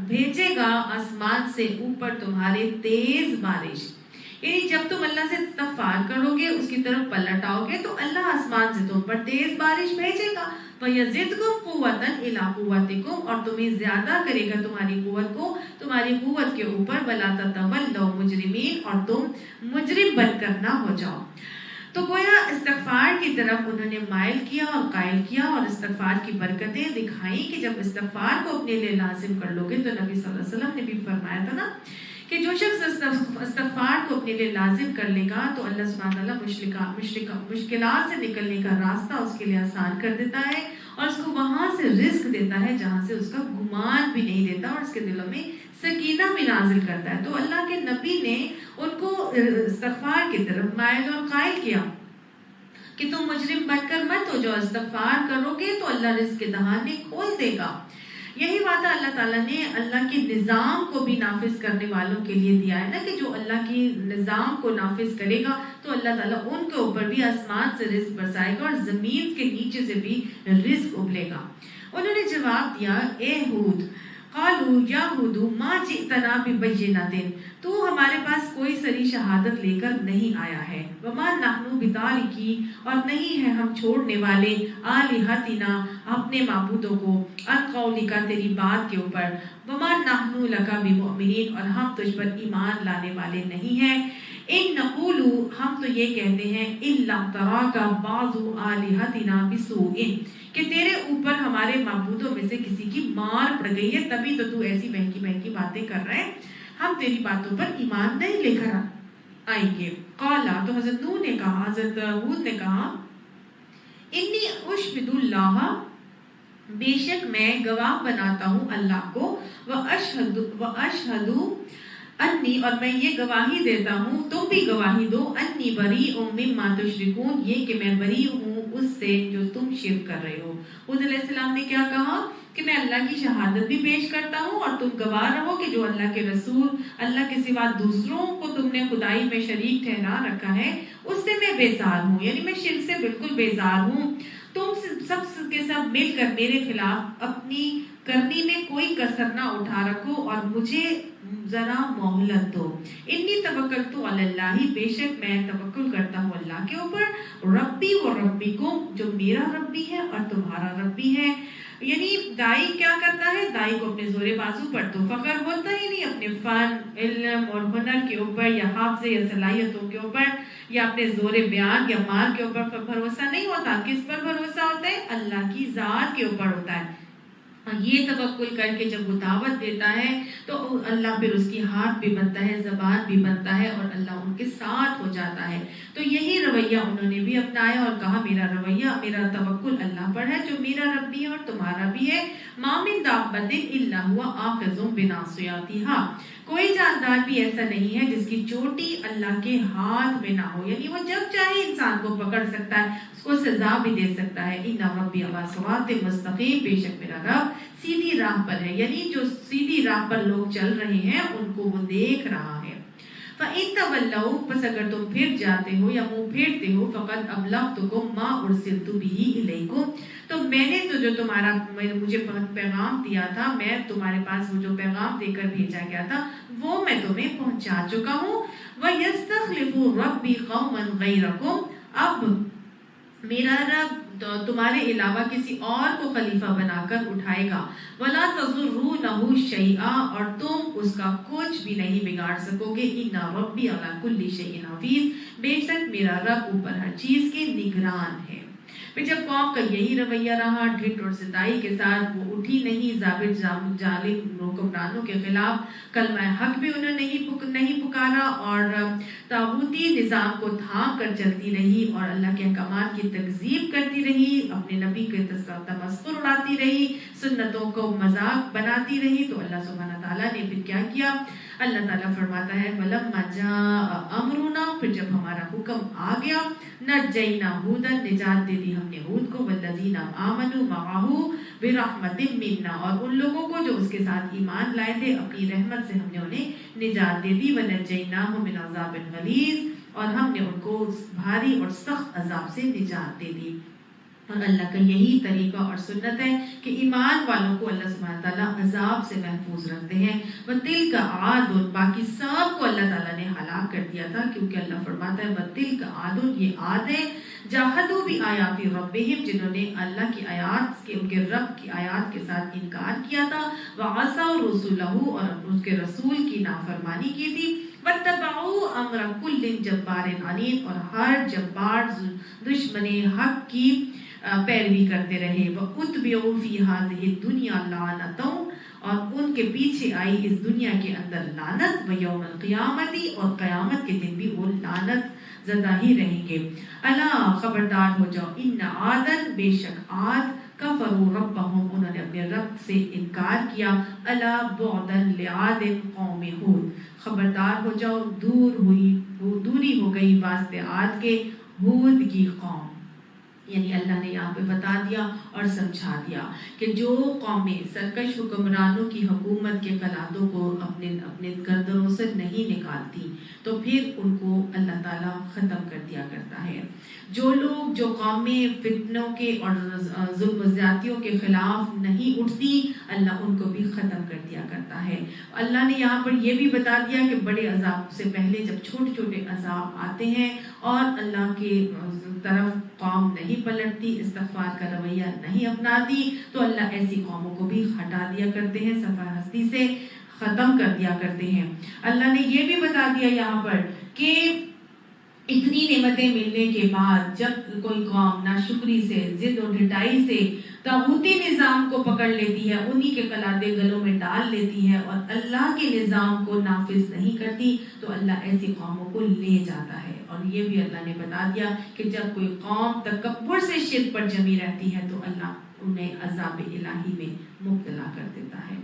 بھیجے گا آسمان سے اوپر تمہارے تیز بارش. یعنی جب تم اللہ سے استغفار کرو گے، اس کی طرف پلٹ آؤ گے، تو اللہ آسمان سے تم پر تیز بارش بھیجے گا. وَيَزِدْكُمْ قُوَّةً إِلَىٰ قُوَّتِكُمْ، اور تمہیں زیادہ کرے گا تمہاری قوت کو تمہاری قوت کے اوپر. وَلَا تَتَوَلَّوْا مُجْرِمِينَ، اور تم مجرم بن کر نہ ہو جاؤ. تو گویا استغفار کی طرف انہوں نے مائل کیا اور قائل کیا اور استغفار کی برکتیں دکھائیں کہ جب استغفار کو اپنے لیے لازم کر لو گے، تو نبی صلی اللہ علیہ وسلم نے بھی فرمایا تھا نا کہ جو شخص استغفار کو اپنے لیے لازم کر لے گا تو اللہ سبحانہ تعالیٰ مشکلات سے نکلنے کا راستہ اس کے لیے آسان کر دیتا ہے اور اس کو وہاں سے رزق دیتا ہے جہاں سے اس کا گمان بھی نہیں دیتا، اور اس کے دلوں میں سکینہ بھی نازل کرتا ہے. تو اللہ کے نبی نے ان کو استغفار کی طرف مائل اور قائل کیا کہ تم مجرم بن کر مت ہو، جو استغفار کرو گے تو اللہ رزق کے دہانے کھول دے گا. یہی وعدہ اللہ تعالیٰ نے اللہ کے نظام کو بھی نافذ کرنے والوں کے لیے دیا ہے نا، کہ جو اللہ کی نظام کو نافذ کرے گا تو اللہ تعالیٰ ان کے اوپر بھی آسمان سے رزق برسائے گا اور زمین کے نیچے سے بھی رزق ابلے گا. انہوں نے جواب دیا اے ہود، قالوا یا ہود ما جئتنا ببینۃ، تو ہمارے پاس کوئی سری شہادت لے کر نہیں آیا ہے. وما نحن بتارکی، اور نہیں ہے ہم چھوڑنے والے آلہتنا، اپنے معبودوں کو، عن قولک، تیری بات کے اوپر. وما نحن لک بمؤمنین، اور ہم تجھ پر ایمان لانے والے نہیں ہیں. ان نقول، ہم تو یہ کہتے ہیں، الا تراک بعض آلہتنا بسوء، کہ تیرے اوپر ہمارے معبودوں میں سے کسی کی مار پڑ گئی ہے، تبھی تو ایسی بہکی بہکی باتیں کر رہے ہیں، ہم تیری باتوں پر ایمان نہیں لے کر آئیں گے. قالا، تو حضرت نوح نے کہا، حضرت ہود نے کہا، انی اشہد اللہ، بے شک میں گواہ بناتا ہوں اللہ کو، وَأَشْهَدُ انی، اور میں یہ گواہی دیتا ہوں، تم بھی گواہی دو، انی بریء مما تشرکون، یہ کہ میں بری ہوں اس سے جو تم شرک کر رہے ہو۔ حود علیہ السلام نے کیا کہا کہ میں اللہ کی شہادت بھی پیش کرتا ہوں اور تم گواہ رہو کہ جو اللہ کے رسول، اللہ کے سوا دوسروں کو تم نے خدائی میں شریک ٹھہرا رکھا ہے اس سے میں بیزار ہوں، یعنی میں شرک سے بالکل بیزار ہوں۔ تم سب کے سب مل کر میرے خلاف اپنی کرنی میں کوئی کسر نہ اٹھا رکھو اور مجھے ذرا مہلت دو۔ انی توکلت علی اللہ، بے شک میں توکل کرتا ہوں اللہ کے اوپر، ربی و ربکم، جو میرا رب بھی ہے اور تمہارا رب بھی ہے۔ یعنی دائی کیا کرتا ہے؟ دائی کو اپنے زور بازو پر تو فخر ہوتا ہی نہیں، اپنے فن، علم اور ہنر کے اوپر یا حافظے یا صلاحیتوں کے اوپر یا اپنے زور بیان یا مال کے اوپر بھروسہ نہیں ہوتا۔ کس پر بھروسہ ہوتا ہے؟ اللہ کی ذات کے اوپر ہوتا ہے۔ یہ توکل کر کے جب وہ دعوت دیتا ہے تو اللہ پھر اس کی ہاتھ بھی بنتا ہے، زبان بھی بنتا ہے، اور اللہ ان کے ساتھ ہو جاتا ہے۔ تو یہی رویہ انہوں نے بھی اپنایا اور کہا میرا رویہ، میرا توکل اللہ پر ہے جو میرا رب بھی ہے اور تمہارا بھی ہے۔ مَا مِن دَابَّةٍ إِلَّا هُوَ آخِذٌ بِنَاصِيَتِهَا، کوئی جاندار بھی ایسا نہیں ہے جس کی چوٹی اللہ کے ہاتھ میں نہ ہو، یعنی وہ جب چاہے انسان کو پکڑ سکتا ہے، اس کو سزا بھی دے سکتا ہے۔ اِنَّ رَبِّي عَلَىٰ صِرَاطٍ مُسْتَقِيمٍ، بے شک میرا رب سیدھی راہ پر ہے، یعنی جو سیدھی راہ پر لوگ چل رہے ہیں ان کو وہ دیکھ رہا ہے۔ فَإِن تَوَلَّوْا، پس اگر تم پھر جاتے ہو یا منہ پھیرتے ہو، فَقَدْ أَبْلَغْتُكُم مَّا أُرْسِلْتُ بِهِ إِلَيْكُمْ، تو میں نے تو جو مجھے پیغام دیا تھا، میں تمہارے پاس وہ جو پیغام دے کر بھیجا گیا تھا وہ میں تمہیں پہنچا چکا ہوں۔ وَيَسْتَخْلِفُ رَبِّي قَوْمًا غَيْرَكُمْ، اب میرا رب تمہارے علاوہ کسی اور کو خلیفہ بنا کر اٹھائے گا۔ وَلَا تَضُرُّونَهُ شَيْئًا، اور تم اس کا کچھ بھی نہیں بگاڑ سکو گے۔ إِنَّ رَبِّي عَلَىٰ كُلِّ شَيْءٍ حَفِيظٌ، بے شک میرا رب اوپر ہر چیز کے نگران ہے۔ پھر جب قوم کا یہی رویہ رہا، ڈھٹ اور ستائی کے ساتھ وہ اٹھی نہیں، ظالم ظالم حکمرانوں کے خلاف کلمہ حق بھی انہوں نے نہیں پکارا اور طاغوتی نظام کو تھام کر چلتی رہی اور اللہ کے احکامات کی تکذیب کرتی رہی، اپنے نبی کے تمسخر اڑاتی رہی، سنتوں کو مذاق بناتی رہی، تو اللہ سبحانہ تعالیٰ نے پھر کیا کیا؟ اللہ تعالیٰ فرماتا ہے وَلَمَّا جَاءَ أَمْرُنَا، پھر جب ہمارا حکم آ گیا، نَجَّيْنَا هُودًا، نجات دے دی ہم نے ہود کو، وَالَّذِينَ آمَنُوا مَعَهُ بِرَحْمَةٍ مِنَّا، اور ان لوگوں کو جو اس کے ساتھ ایمان لائے تھے اپنی رحمت سے ہم نے انہیں نجات دے دی، وَنَجَّيْنَاهُ مِنْ عَذَابٍ غَلِيظٍ، اور ہم نے ان کو بھاری اور سخت عذاب سے نجات دے دی۔ اور اللہ کا یہی طریقہ اور سنت ہے کہ ایمان والوں کو اللہ سبحانہ تعالیٰ عذاب سے محفوظ رکھتے ہیں۔ وَتِلْكَ عَادٌ، باقی سب کو اللہ تعالیٰ نے ہلاک کر دیا تھا، کیونکہ اللہ فرماتا ہے وَتِلْكَ عَادٌ، یہ عاد ہے، جاہدوا بآیات ربہم، جنہوں نے اللہ کی آیات کے، ان کے رب کی آیات کے ساتھ انکار کیا تھا، وعصوا رسولہ، اور اس کے رسول کی نافرمانی کی تھی، واتبعوا امر کل جبار عنید، اور ہر جبار دشمن حق کی پیروی کرتے رہے، وَأُتْبِعُوا فِي هَٰذِهِ الدُّنْيَا لَعْنَةً، اور ان کے پیچھے آئی اس دنیا کے اندر لعنت، وَيَوْمَ الْقِيَامَةِ، اور قیامت کے دن بھی وہ لعنت زدہ ہی رہیں گے۔ الا، خبردار ہو جاؤ، ان عادن، بے شک عاد، کفروا ربہم، انہوں نے اپنے رب سے انکار کیا، الا بعدن لعاد قوم ہود، خبردار ہو جاؤ، دوری ہو گئی واسطے عاد کے ہود کی قوم۔ یعنی اللہ نے یہاں پہ بتا دیا اور سمجھا دیا کہ جو قومیں سرکش حکمرانوں کی حکومت کے قلادوں کو اپنے گردنوں سے نہیں نکالتی تو پھر ان کو اللہ تعالیٰ ختم کر دیا کرتا ہے۔ جو لوگ، جو قومیں فتنوں کے اور ظلم و زیادتیوں کے خلاف نہیں اٹھتی، اللہ ان کو بھی ختم کر دیا کرتا ہے۔ اللہ نے یہاں پر یہ بھی بتا دیا کہ بڑے عذاب سے پہلے جب چھوٹے چھوٹے عذاب آتے ہیں اور اللہ کی طرف قوم نہیں پلٹتی، استغفار کا رویہ نہیں اپناتی، تو اللہ ایسی قوموں کو بھی ہٹا دیا کرتے ہیں، صفحہ ہستی سے ختم کر دیا کرتے ہیں۔ اللہ نے یہ بھی بتا دیا یہاں پر کہ اتنی نعمتیں ملنے کے بعد جب کوئی قوم ناشکری سے، ضد و ڈھٹائی سے طاغوتی نظام کو پکڑ لیتی ہے، انہی کے قلادے گلوں میں ڈال لیتی ہے اور اللہ کے نظام کو نافذ نہیں کرتی، تو اللہ ایسی قوموں کو لے جاتا ہے۔ اور یہ بھی اللہ نے بتا دیا کہ جب کوئی قوم تکبر سے شرک پر جمی رہتی ہے تو اللہ انہیں عذاب الہی میں مبتلا کر دیتا ہے۔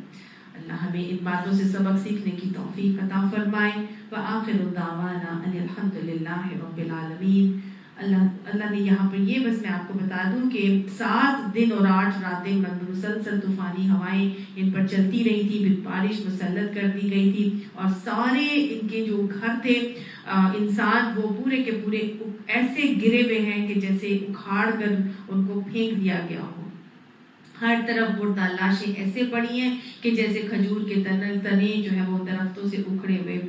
اللہ ہمیں ان باتوں سے سبق سیکھنے کی توفیق عطا فرمائے۔ وآخر دعوانا ان الحمد للہ رب العالمین۔ اللہ نے یہاں پر یہ بس میں آپ کو بتا دوں کہ 7 دن اور 8 راتیں مسلسل طوفانی ہوائیں ان پر چلتی رہی تھی، بارش مسلط کر دی گئی تھی، اور سارے ان کے جو گھر تھے انسان وہ پورے کے پورے ایسے گرے ہوئے ہیں کہ جیسے اکھاڑ کر ان کو پھینک دیا گیا ہو۔ ہر طرف مردہ لاشیں ایسے پڑی ہیں کہ جیسے کھجور کے تنے جو ہیں وہ درختوں سے اکھڑے ہوئے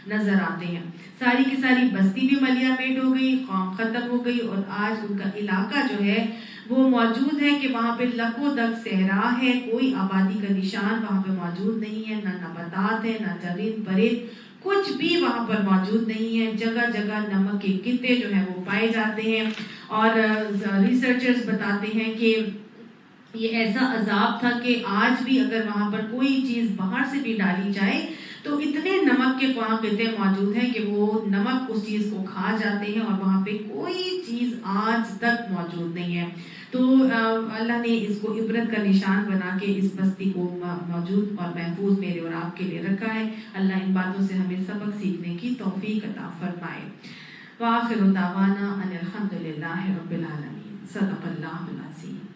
نظر آتے ہیں۔ ساری کی ساری بستی بھی ملیا میٹ ہو گئی، قوم ختم ہو گئی، اور آج ان کا علاقہ جو ہے وہ موجود ہے کہ وہاں پہ لکو دک صحرا ہے، کوئی آبادی کا نشان وہاں پہ موجود نہیں ہے، نہ نباتات ہے، نہ چرند پرند، کچھ بھی وہاں پر موجود نہیں ہے۔ جگہ جگہ نمک کے قطرے جو ہیں وہ پائے جاتے ہیں، اور ریسرچرز بتاتے ہیں کہ یہ ایسا عذاب تھا کہ آج بھی اگر وہاں پر کوئی چیز باہر سے بھی ڈالی جائے تو اتنے نمک کے وہاں قطعے موجود ہیں کہ وہ نمک اس چیز کو کھا جاتے ہیں، اور وہاں پہ کوئی چیز آج تک موجود نہیں ہے۔ تو اللہ نے اس کو عبرت کا نشان بنا کے اس بستی کو موجود اور محفوظ میرے اور آپ کے لیے رکھا ہے۔ اللہ ان باتوں سے ہمیں سبق سیکھنے کی توفیق عطا فرمائے۔ وآخر دعوانا ان الحمد للہ رب العالمین۔ صدق اللہ العظیم۔